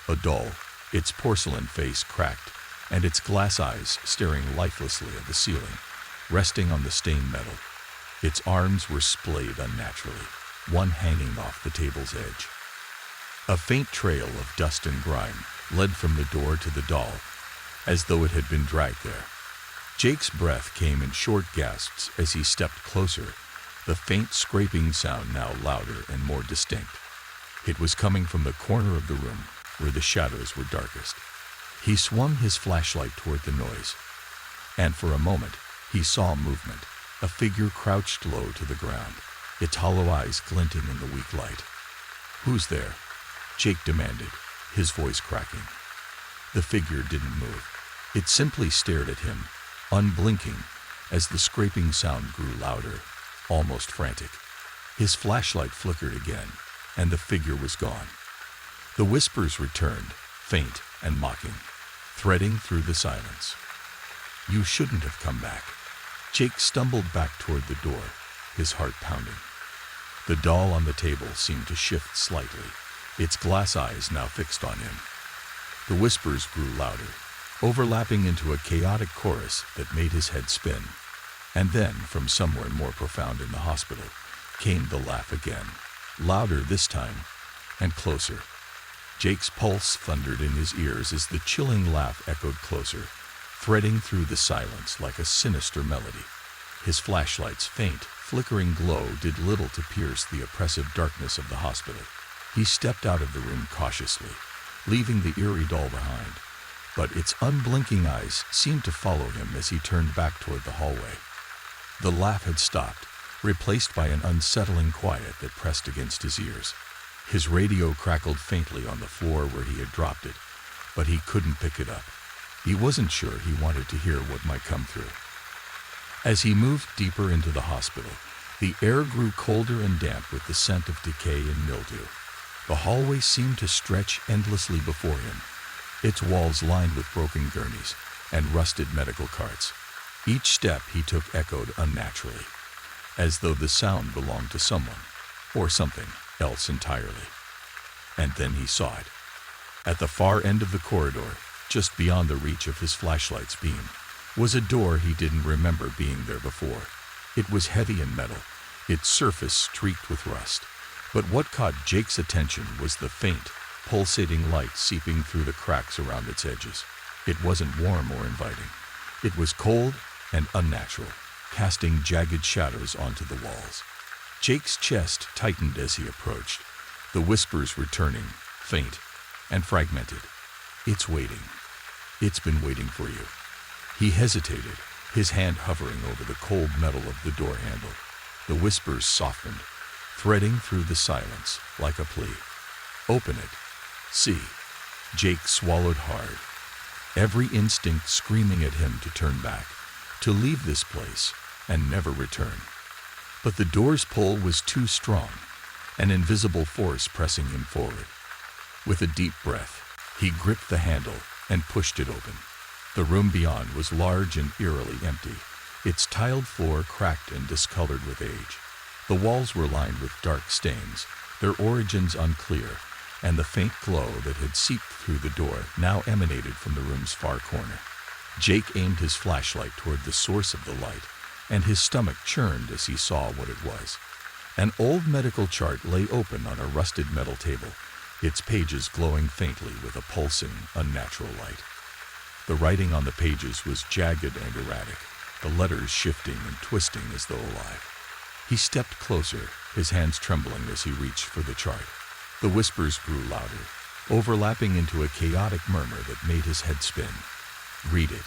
A doll, its porcelain face cracked, and its glass eyes staring lifelessly at the ceiling, resting on the stained metal. Its arms were splayed unnaturally, one hanging off the table's edge. A faint trail of dust and grime led from the door to the doll, as though it had been dragged there. Jake's breath came in short gasps as he stepped closer, the faint scraping sound now louder and more distinct. It was coming from the corner of the room, where the shadows were darkest. He swung his flashlight toward the noise, and for a moment, he saw movement. A figure crouched low to the ground, its hollow eyes glinting in the weak light. "Who's there?" Jake demanded, his voice cracking. The figure didn't move. It simply stared at him, unblinking, as the scraping sound grew louder, almost frantic. His flashlight flickered again, and the figure was gone. The whispers returned, faint and mocking, threading through the silence. "You shouldn't have come back." Jake stumbled back toward the door, his heart pounding. The doll on the table seemed to shift slightly, its glass eyes now fixed on him. The whispers grew louder, overlapping into a chaotic chorus that made his head spin. And then, from somewhere more profound in the hospital, came the laugh again, louder this time, and closer. Jake's pulse thundered in his ears as the chilling laugh echoed closer, threading through the silence like a sinister melody. His flashlight's faint, flickering glow did little to pierce the oppressive darkness of the hospital. He stepped out of the room cautiously, leaving the eerie doll behind, but its unblinking eyes seemed to follow him as he turned back toward the hallway. The laugh had stopped, replaced by an unsettling quiet that pressed against his ears. His radio crackled faintly on the floor where he had dropped it, but he couldn't pick it up. He wasn't sure he wanted to hear what might come through. As he moved deeper into the hospital, the air grew colder and damp with the scent of decay and mildew. The hallway seemed to stretch endlessly before him, its walls lined with broken gurneys and rusted medical carts. Each step he took echoed unnaturally, as though the sound belonged to someone, or something else entirely. And then he saw it. At the far end of the corridor, just beyond the reach of his flashlight's beam, was a door he didn't remember being there before. It was heavy and metal, its surface streaked with rust. But what caught Jake's attention was the faint, pulsating light seeping through the cracks around its edges. It wasn't warm or inviting. It was cold and unnatural, casting jagged shadows onto the walls. Jake's chest tightened as he approached, the whispers returning, faint and fragmented. "It's waiting. It's been waiting for you." He hesitated, his hand hovering over the cold metal of the door handle. The whispers softened, threading through the silence like a plea. "Open it. See." Jake swallowed hard, every instinct screaming at him to turn back, to leave this place and never return. But the door's pull was too strong, an invisible force pressing him forward. With a deep breath, he gripped the handle and pushed it open. The room beyond was large and eerily empty, its tiled floor cracked and discolored with age. The walls were lined with dark stains, their origins unclear, and the faint glow that had seeped through the door now emanated from the room's far corner. Jake aimed his flashlight toward the source of the light, and his stomach churned as he saw what it was. An old medical chart lay open on a rusted metal table, its pages glowing faintly with a pulsing, unnatural light. The writing on the pages was jagged and erratic, the letters shifting and twisting as though alive. He stepped closer, his hands trembling as he reached for the chart. The whispers grew louder, overlapping into a chaotic murmur that made his head spin. "Read it.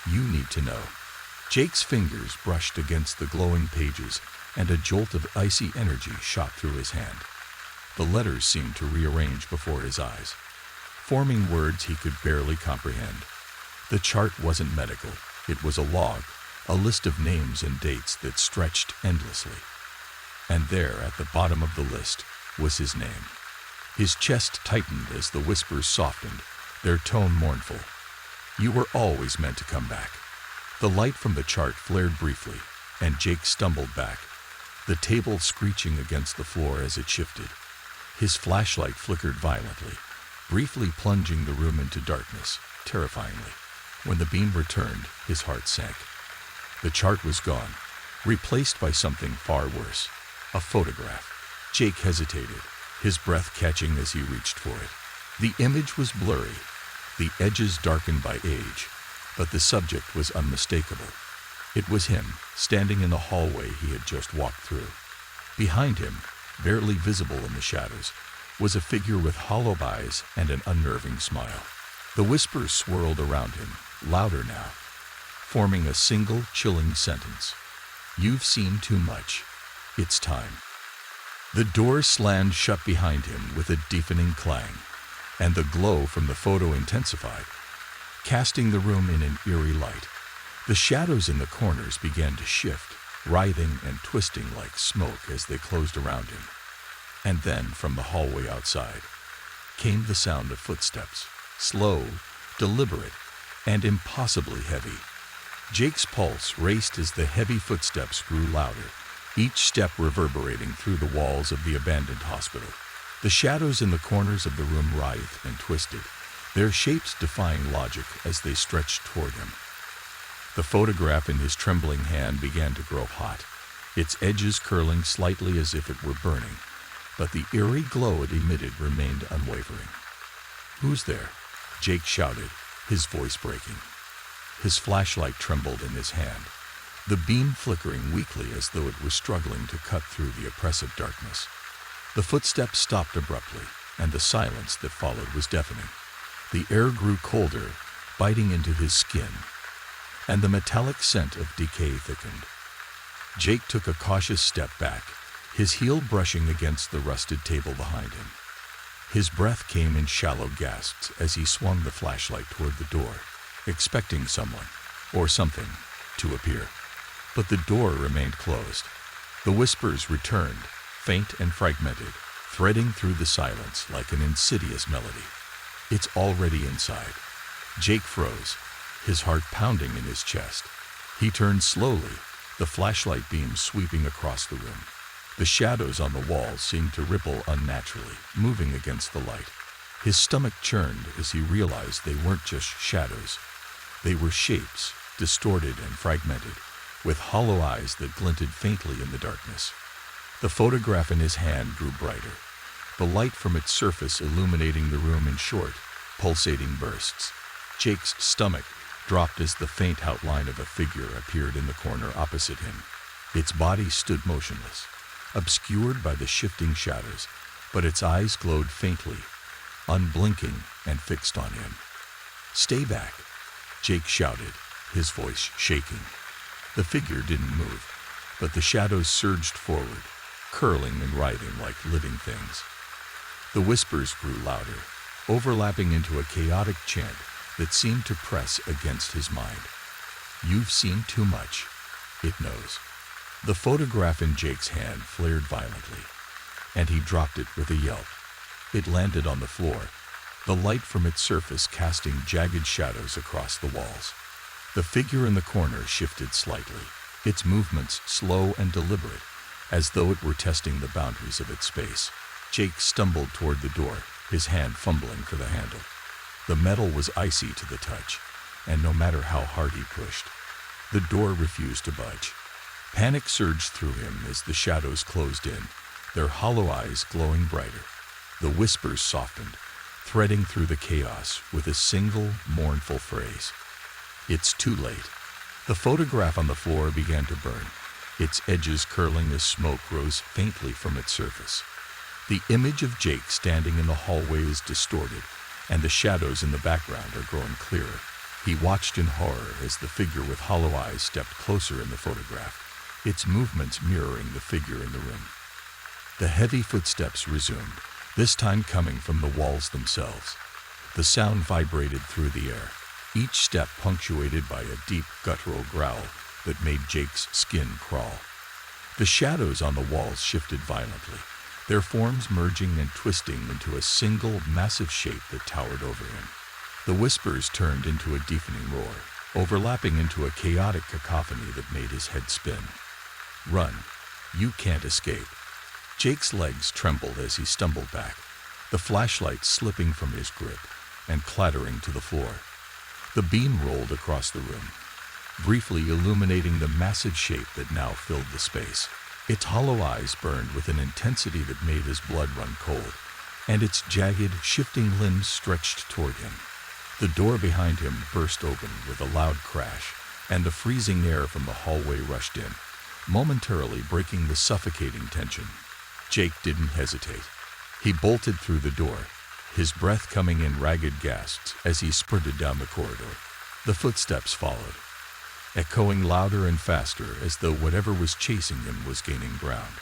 You need to know." Jake's fingers brushed against the glowing pages, and a jolt of icy energy shot through his hand. The letters seemed to rearrange before his eyes, forming words he could barely comprehend. The chart wasn't medical. It was a log, a list of names and dates that stretched endlessly. And there, at the bottom of the list, was his name. His chest tightened as the whispers softened, their tone mournful. "You were always meant to come back." The light from the chart flared briefly, and Jake stumbled back, the table screeching against the floor as it shifted. His flashlight flickered violently, briefly plunging the room into darkness, terrifyingly. When the beam returned, his heart sank. The chart was gone, replaced by something far worse, a photograph. Jake hesitated, his breath catching as he reached for it. The image was blurry, the edges darkened by age, but the subject was unmistakable. It was him, standing in the hallway he had just walked through. Behind him, barely visible in the shadows, was a figure with hollow eyes and an unnerving smile. The whispers swirled around him, louder now, forming a single chilling sentence. "You've seen too much. It's time." The door slammed shut behind him with a deafening clang, and the glow from the photo intensified, casting the room in an eerie light. The shadows in the corners began to shift, writhing and twisting like smoke as they closed around him. And then, from the hallway outside, came the sound of footsteps, slow, deliberate, and impossibly heavy. Jake's pulse raced as the heavy footsteps grew louder, each step reverberating through the walls of the abandoned hospital. The shadows in the corners of the room writhed and twisted, their shapes defying logic as they stretched toward him. The photograph in his trembling hand began to grow hot, its edges curling slightly as if it were burning, but the eerie glow it emitted remained unwavering. "Who's there?" Jake shouted, his voice breaking. His flashlight trembled in his hand, the beam flickering weakly as though it were struggling to cut through the oppressive darkness. The footsteps stopped abruptly, and the silence that followed was deafening. The air grew colder, biting into his skin, and the metallic scent of decay thickened. Jake took a cautious step back, his heel brushing against the rusted table behind him. His breath came in shallow gasps as he swung the flashlight toward the door, expecting someone, or something, to appear. But the door remained closed. The whispers returned, faint and fragmented, threading through the silence like an insidious melody. "It's already inside." Jake froze, his heart pounding in his chest. He turned slowly, the flashlight beam sweeping across the room. The shadows on the walls seemed to ripple unnaturally, moving against the light. His stomach churned as he realized they weren't just shadows. They were shapes, distorted and fragmented, with hollow eyes that glinted faintly in the darkness. The photograph in his hand grew brighter, the light from its surface illuminating the room in short, pulsating bursts. Jake's stomach dropped as the faint outline of a figure appeared in the corner opposite him. Its body stood motionless, obscured by the shifting shadows, but its eyes glowed faintly, unblinking and fixed on him. "Stay back," Jake shouted, his voice shaking. The figure didn't move, but the shadows surged forward, curling and writhing like living things. The whispers grew louder, overlapping into a chaotic chant that seemed to press against his mind. You've seen too much. It knows. The photograph in Jake's hand flared violently, and he dropped it with a yelp. It landed on the floor, the light from its surface casting jagged shadows across the walls. The figure in the corner shifted slightly, its movements slow and deliberate, as though it were testing the boundaries of its space. Jake stumbled toward the door, his hand fumbling for the handle. The metal was icy to the touch, and no matter how hard he pushed, the door refused to budge. Panic surged through him as the shadows closed in, their hollow eyes glowing brighter. The whispers softened, threading through the chaos with a single, mournful phrase. It's too late. The photograph on the floor began to burn, its edges curling as smoke rose faintly from its surface. The image of Jake standing in the hallway is distorted, and the shadows in the background are growing clearer. He watched in horror as the figure with hollow eyes stepped closer in the photograph, its movements mirroring the figure in the room. The heavy footsteps resumed, this time coming from the walls themselves. The sound vibrated through the air, each step punctuated by a deep guttural growl that made Jake's skin crawl. The shadows on the walls shifted violently, their forms merging and twisting into a single massive shape that towered over him. The whispers turned into a deafening roar, overlapping into a chaotic cacophony that made his head spin. Run. You can't escape. Jake's legs trembled as he stumbled back, the flashlight slipping from his grip and clattering to the floor. The beam rolled across the room, briefly illuminating the massive shape that now filled the space. Its hollow eyes burned with an intensity that made his blood run cold, and its jagged, shifting limbs stretched toward him. The door behind him burst open with a loud crash, and the freezing air from the hallway rushed in, momentarily breaking the suffocating tension. Jake didn't hesitate. He bolted through the door, his breath coming in ragged gasps as he sprinted down the corridor. The footsteps followed, echoing louder and faster as though whatever was chasing him was gaining ground.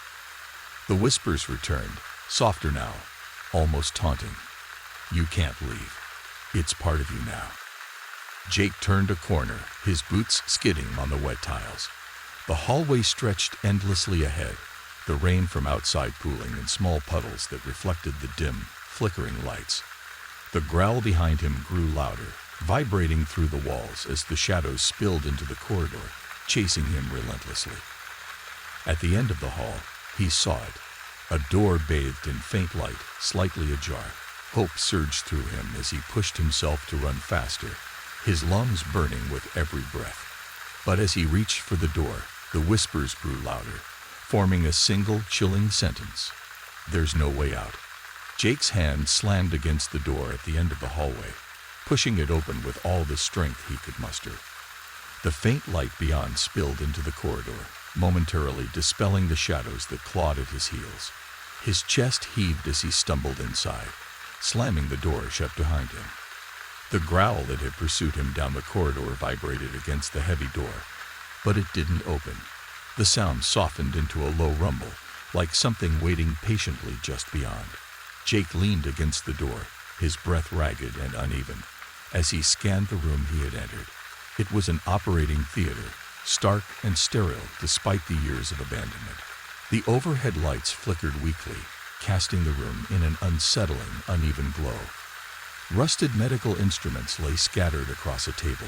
The whispers returned, softer now, almost taunting. You can't leave. It's part of you now. Jake turned a corner, his boots skidding on the wet tiles. The hallway stretched endlessly ahead, the rain from outside pooling in small puddles that reflected the dim, flickering lights. The growl behind him grew louder, vibrating through the walls as the shadows spilled into the corridor, chasing him relentlessly. At the end of the hall, he saw it, a door bathed in faint light, slightly ajar. Hope surged through him as he pushed himself to run faster, his lungs burning with every breath. But as he reached for the door, the whispers grew louder, forming a single chilling sentence. There's no way out. Jake's hand slammed against the door at the end of the hallway, pushing it open with all the strength he could muster. The faint light beyond spilled into the corridor, momentarily dispelling the shadows that clawed at his heels. His chest heaved as he stumbled inside, slamming the door shut behind him. The growl that had pursued him down the corridor vibrated against the heavy door, but it didn't open. The sound softened into a low rumble, like something waiting patiently just beyond. Jake leaned against the door, his breath ragged and uneven, as he scanned the room he had entered. It was an operating theater, stark and sterile despite the years of abandonment. The overhead lights flickered weakly, casting the room in an unsettling, uneven glow. Rusted medical instruments lay scattered across a table,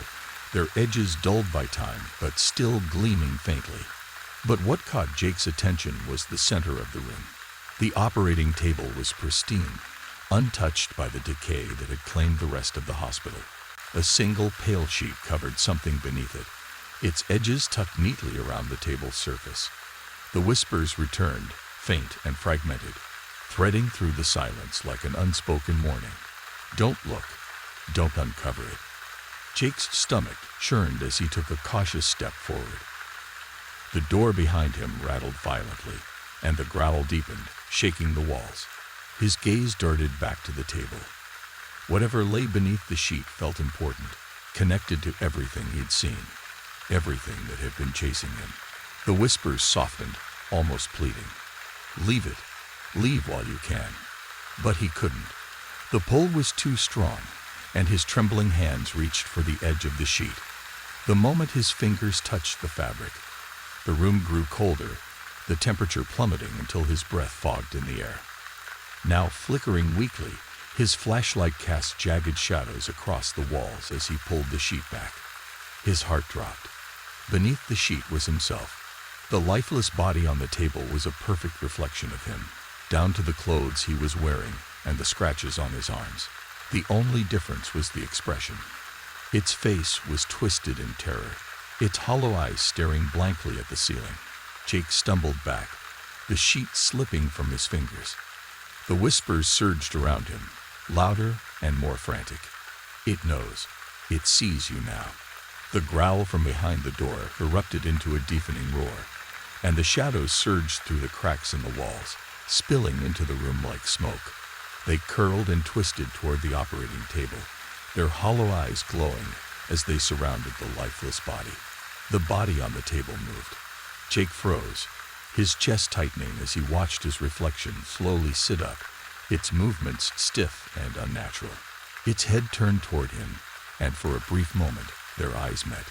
their edges dulled by time but still gleaming faintly. But what caught Jake's attention was the center of the room. The operating table was pristine, untouched by the decay that had claimed the rest of the hospital. A single pale sheet covered something beneath it, its edges tucked neatly around the table's surface. The whispers returned, faint and fragmented, threading through the silence like an unspoken warning. Don't look. Don't uncover it. Jake's stomach churned as he took a cautious step forward. The door behind him rattled violently, and the growl deepened, shaking the walls. His gaze darted back to the table. Whatever lay beneath the sheet felt important, connected to everything he'd seen, everything that had been chasing him. The whispers softened, almost pleading. Leave it. Leave while you can. But he couldn't. The pull was too strong, and his trembling hands reached for the edge of the sheet. The moment his fingers touched the fabric, the room grew colder, the temperature plummeting until his breath fogged in the air. Now flickering weakly, his flashlight cast jagged shadows across the walls as he pulled the sheet back. His heart dropped. Beneath the sheet was himself. The lifeless body on the table was a perfect reflection of him, down to the clothes he was wearing and the scratches on his arms. The only difference was the expression. Its face was twisted in terror, its hollow eyes staring blankly at the ceiling. Jake stumbled back, the sheet slipping from his fingers. The whispers surged around him, louder and more frantic. It knows. It sees you now. The growl from behind the door erupted into a deafening roar, and the shadows surged through the cracks in the walls, spilling into the room like smoke. They curled and twisted toward the operating table, their hollow eyes glowing as they surrounded the lifeless body. The body on the table moved. Jake froze, his chest tightening as he watched his reflection slowly sit up, its movements stiff and unnatural. Its head turned toward him, and for a brief moment, their eyes met.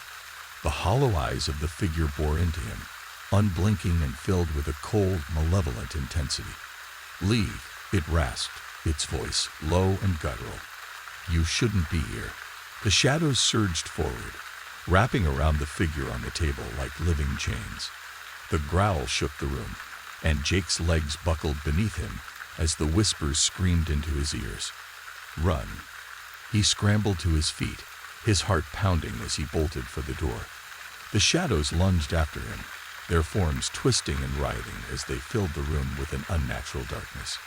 The hollow eyes of the figure bore into him, unblinking and filled with a cold, malevolent intensity. "Leave," it rasped, its voice low and guttural. "You shouldn't be here." The shadows surged forward, wrapping around the figure on the table like living chains. The growl shook the room, and Jake's legs buckled beneath him as the whispers screamed into his ears. "Run." He scrambled to his feet, his heart pounding as he bolted for the door. The shadows lunged after him, their forms twisting and writhing as they filled the room with an unnatural darkness.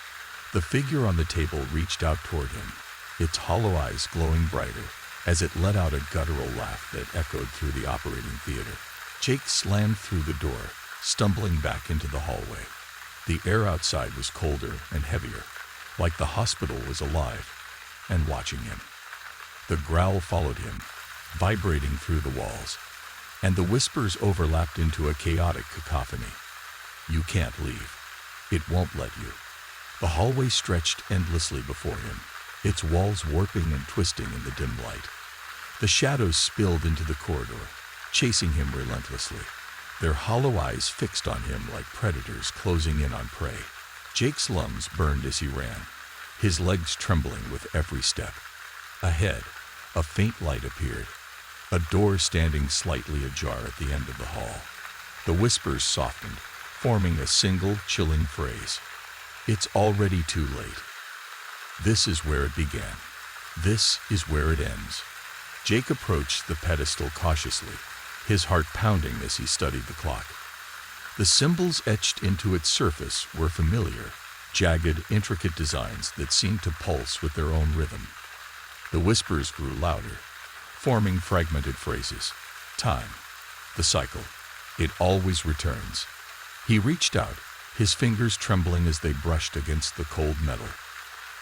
The figure on the table reached out toward him, its hollow eyes glowing brighter as it let out a guttural laugh that echoed through the operating theater. Jake slammed through the door, stumbling back into the hallway. The air outside was colder and heavier, like the hospital was alive and watching him. The growl followed him, vibrating through the walls, and the whispers overlapped into a chaotic cacophony. "You can't leave. It won't let you." The hallway stretched endlessly before him, its walls warping and twisting in the dim light. The shadows spilled into the corridor, chasing him relentlessly, their hollow eyes fixed on him like predators closing in on prey. Jake's lungs burned as he ran, his legs trembling with every step. Ahead, a faint light appeared, a door standing slightly ajar at the end of the hall. The whispers softened, forming a single, chilling phrase. "It's already too late." This is where it began. This is where it ends. Jake approached the pedestal cautiously, his heart pounding as he studied the clock. The symbols etched into its surface were familiar, jagged, intricate designs that seemed to pulse with their own rhythm. The whispers grew louder, forming fragmented phrases. "Time. The cycle. It always returns." He reached out, his fingers trembling as they brushed against the cold metal.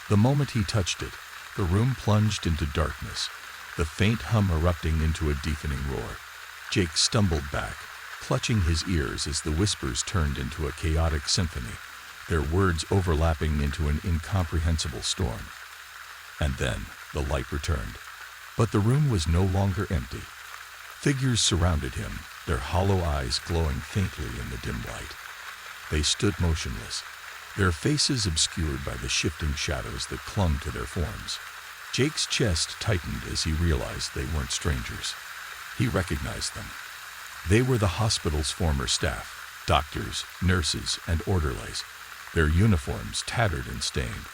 The moment he touched it, the room plunged into darkness, the faint hum erupting into a deafening roar. Jake stumbled back, clutching his ears as the whispers turned into a chaotic symphony, their words overlapping into an incomprehensible storm. And then the light returned. But the room was no longer empty. Figures surrounded him, their hollow eyes glowing faintly in the dim light. They stood motionless, their faces obscured by the shifting shadows that clung to their forms. Jake's chest tightened as he realized they weren't strangers. He recognized them. They were the hospital's former staff, doctors, nurses, and orderlies, their uniforms tattered and stained.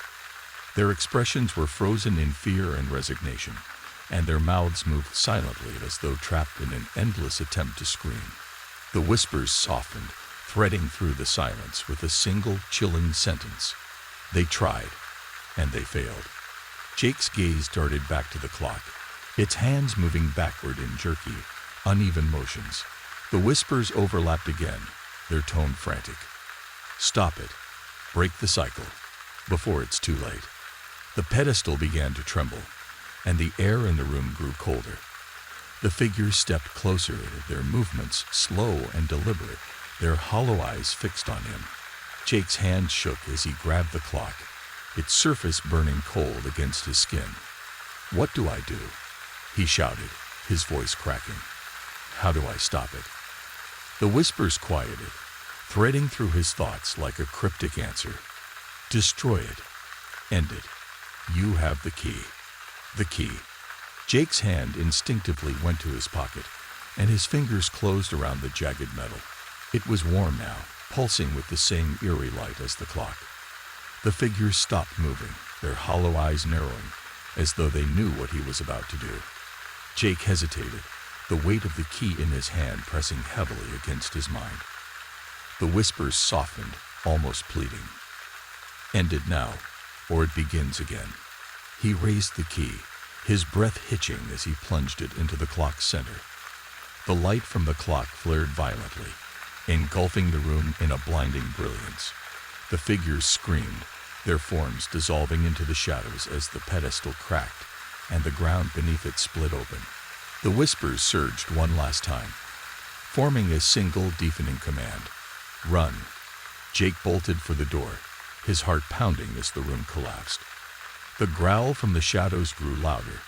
Their expressions were frozen in fear and resignation, and their mouths moved silently as though trapped in an endless attempt to scream. The whispers softened, threading through the silence with a single chilling sentence. They tried, and they failed. Jake's gaze darted back to the clock, its hands moving backward in jerky, uneven motions. The whispers overlapped again, their tone frantic. "Stop it. Break the cycle, before it's too late." The pedestal began to tremble, and the air in the room grew colder. The figures stepped closer, their movements slow and deliberate, their hollow eyes fixed on him. Jake's hand shook as he grabbed the clock, its surface burning cold against his skin. "What do I do?" he shouted, his voice cracking. How do I stop it? The whispers quieted, threading through his thoughts like a cryptic answer. Destroy it. End it. You have the key. The key. Jake's hand instinctively went to his pocket, and his fingers closed around the jagged metal. It was warm now, pulsing with the same eerie light as the clock. The figures stopped moving, their hollow eyes narrowing, as though they knew what he was about to do. Jake hesitated, the weight of the key in his hand pressing heavily against his mind. The whispers softened, almost pleading. End it now, or it begins again. He raised the key, his breath hitching as he plunged it into the clock's center. The light from the clock flared violently, engulfing the room in a blinding brilliance. The figures screamed, their forms dissolving into the shadows as the pedestal cracked and the ground beneath it split open. The whispers surged one last time, forming a single deafening command. Run. Jake bolted for the door, his heart pounding as the room collapsed. The growl from the shadows grew louder,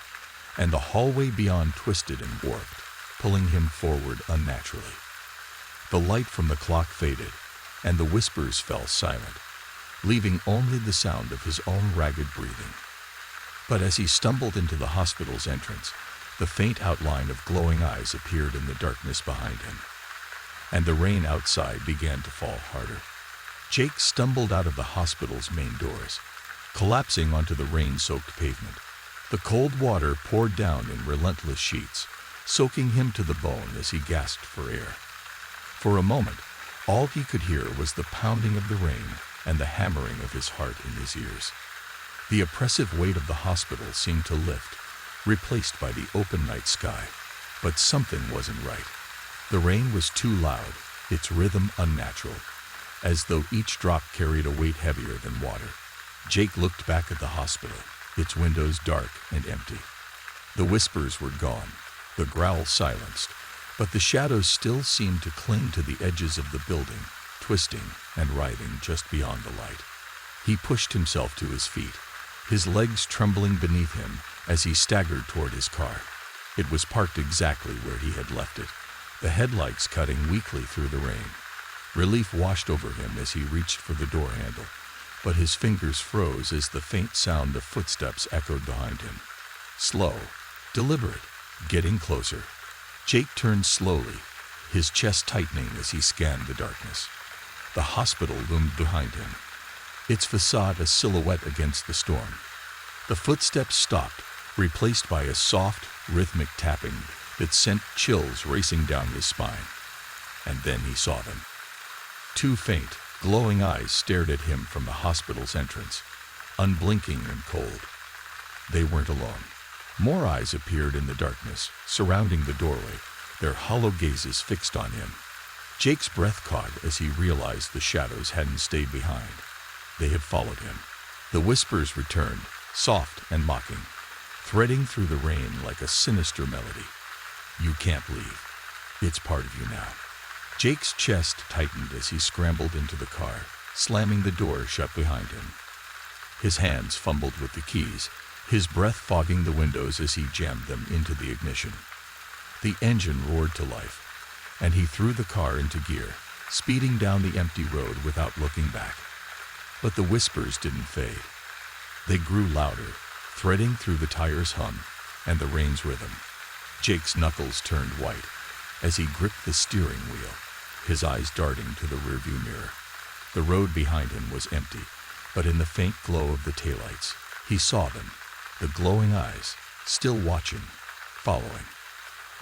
and the hallway beyond twisted and warped, pulling him forward unnaturally. The light from the clock faded, and the whispers fell silent, leaving only the sound of his own ragged breathing. But as he stumbled into the hospital's entrance, the faint outline of glowing eyes appeared in the darkness behind him, and the rain outside began to fall harder. Jake stumbled out of the hospital's main doors, collapsing onto the rain-soaked pavement. The cold water poured down in relentless sheets, soaking him to the bone as he gasped for air. For a moment, all he could hear was the pounding of the rain and the hammering of his heart in his ears. The oppressive weight of the hospital seemed to lift, replaced by the open night sky. But something wasn't right. The rain was too loud, its rhythm unnatural, as though each drop carried a weight heavier than water. Jake looked back at the hospital, its windows dark and empty. The whispers were gone, the growl silenced, but the shadows still seemed to cling to the edges of the building, twisting and writhing just beyond the light. He pushed himself to his feet, his legs trembling beneath him as he staggered toward his car. It was parked exactly where he had left it, the headlights cutting weakly through the rain. Relief washed over him as he reached for the door handle, but his fingers froze as the faint sound of footsteps echoed behind him. Slow, deliberate, getting closer. Jake turned slowly, his chest tightening as he scanned the darkness. The hospital loomed behind him, its facade a silhouette against the storm. The footsteps stopped, replaced by a soft, rhythmic tapping that sent chills racing down his spine. And then he saw them. Two faint, glowing eyes stared at him from the hospital's entrance, unblinking and cold. They weren't alone. More eyes appeared in the darkness, surrounding the doorway, their hollow gazes fixed on him. Jake's breath caught as he realized the shadows hadn't stayed behind. They had followed him. The whispers returned, soft and mocking, threading through the rain like a sinister melody. You can't leave. It's part of you now. Jake's chest tightened as he scrambled into the car, slamming the door shut behind him. His hands fumbled with the keys, his breath fogging the windows as he jammed them into the ignition. The engine roared to life, and he threw the car into gear, speeding down the empty road without looking back. But the whispers didn't fade. They grew louder, threading through the tires' hum and the rain's rhythm. Jake's knuckles turned white as he gripped the steering wheel, his eyes darting to the rearview mirror. The road behind him was empty, but in the faint glow of the taillights, he saw them, the glowing eyes, still watching, following.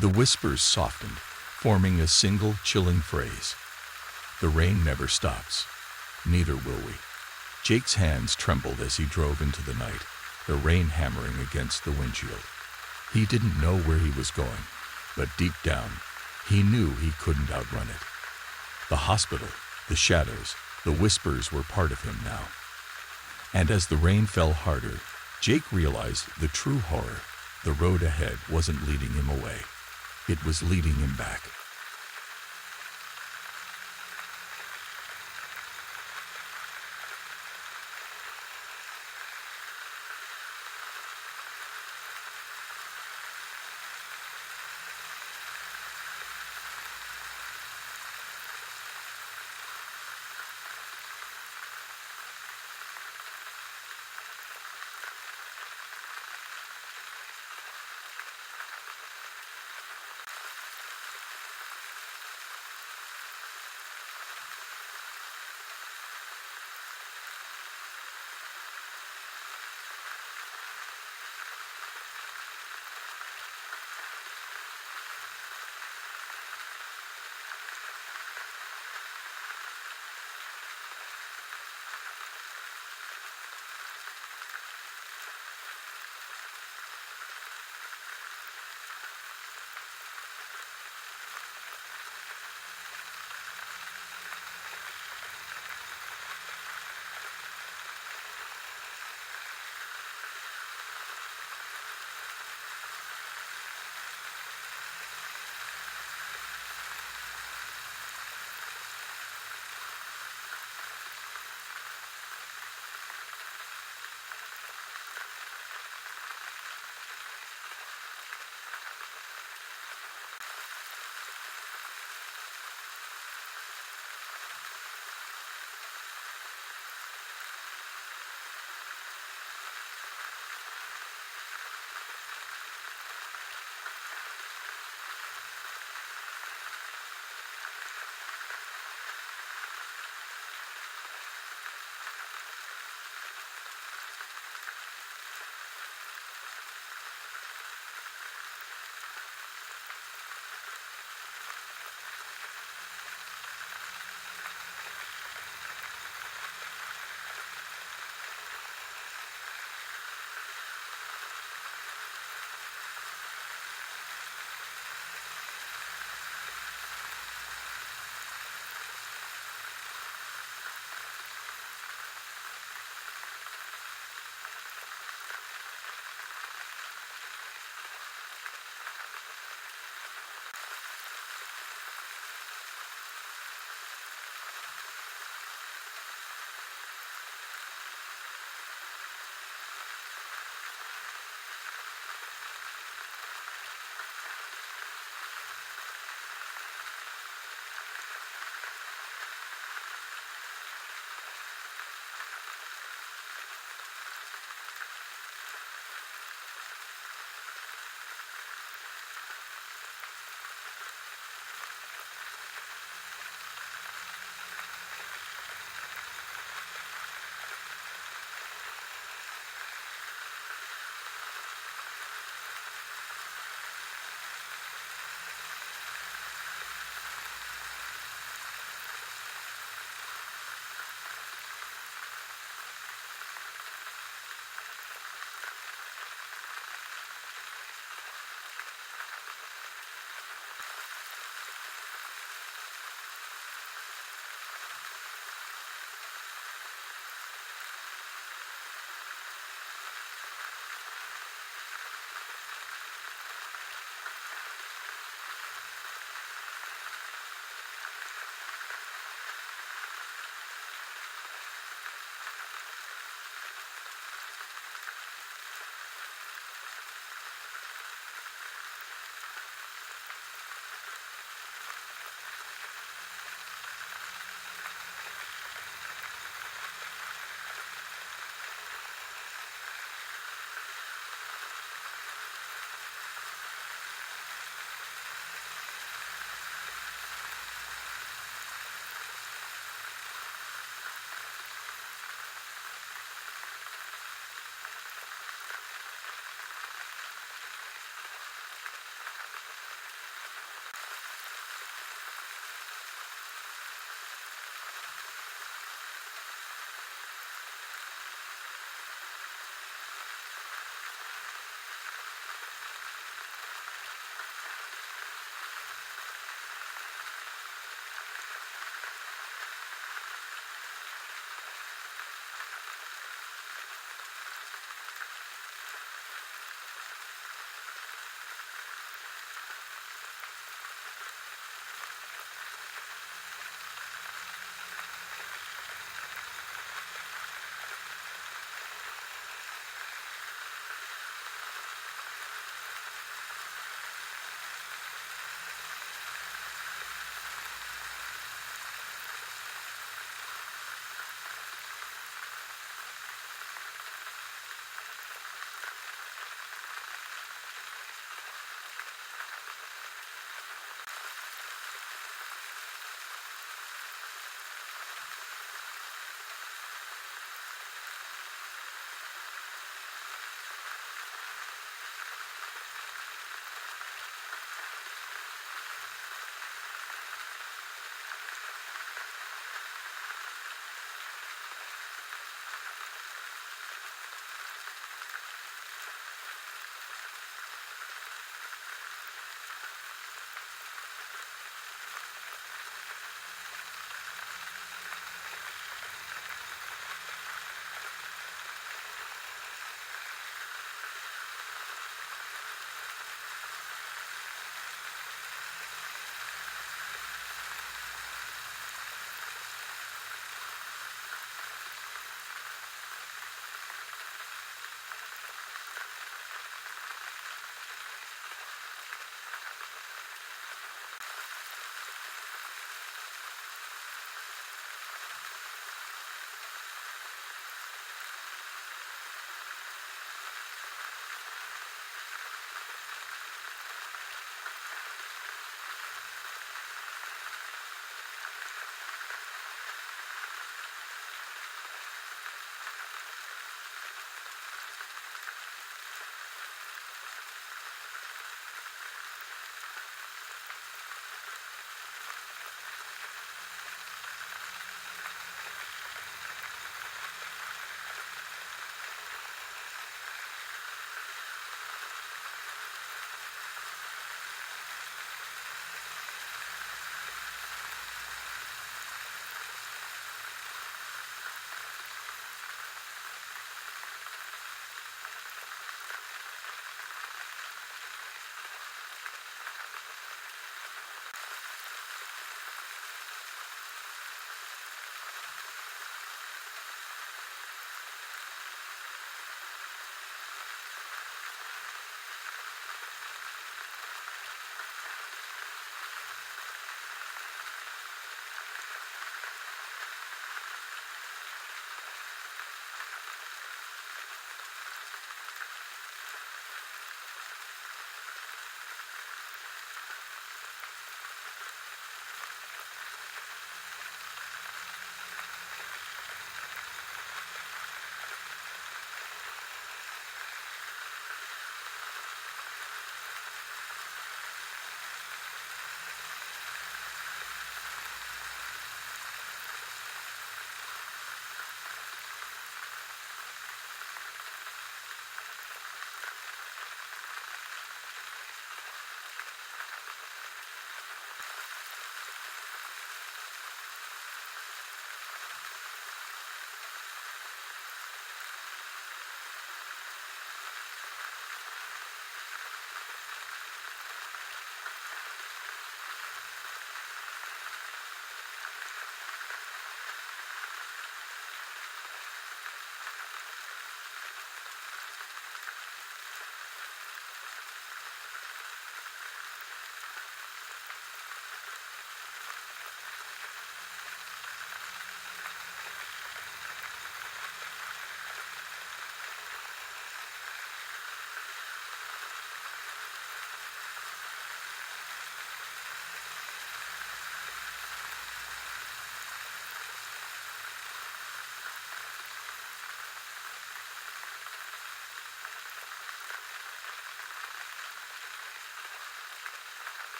The whispers softened, forming a single chilling phrase. The rain never stops. Neither will we. Jake's hands trembled as he drove into the night, the rain hammering against the windshield. He didn't know where he was going, but deep down, he knew he couldn't outrun it. The hospital, the shadows, the whispers were part of him now. And as the rain fell harder, Jake realized the true horror. The road ahead wasn't leading him away. It was leading him back.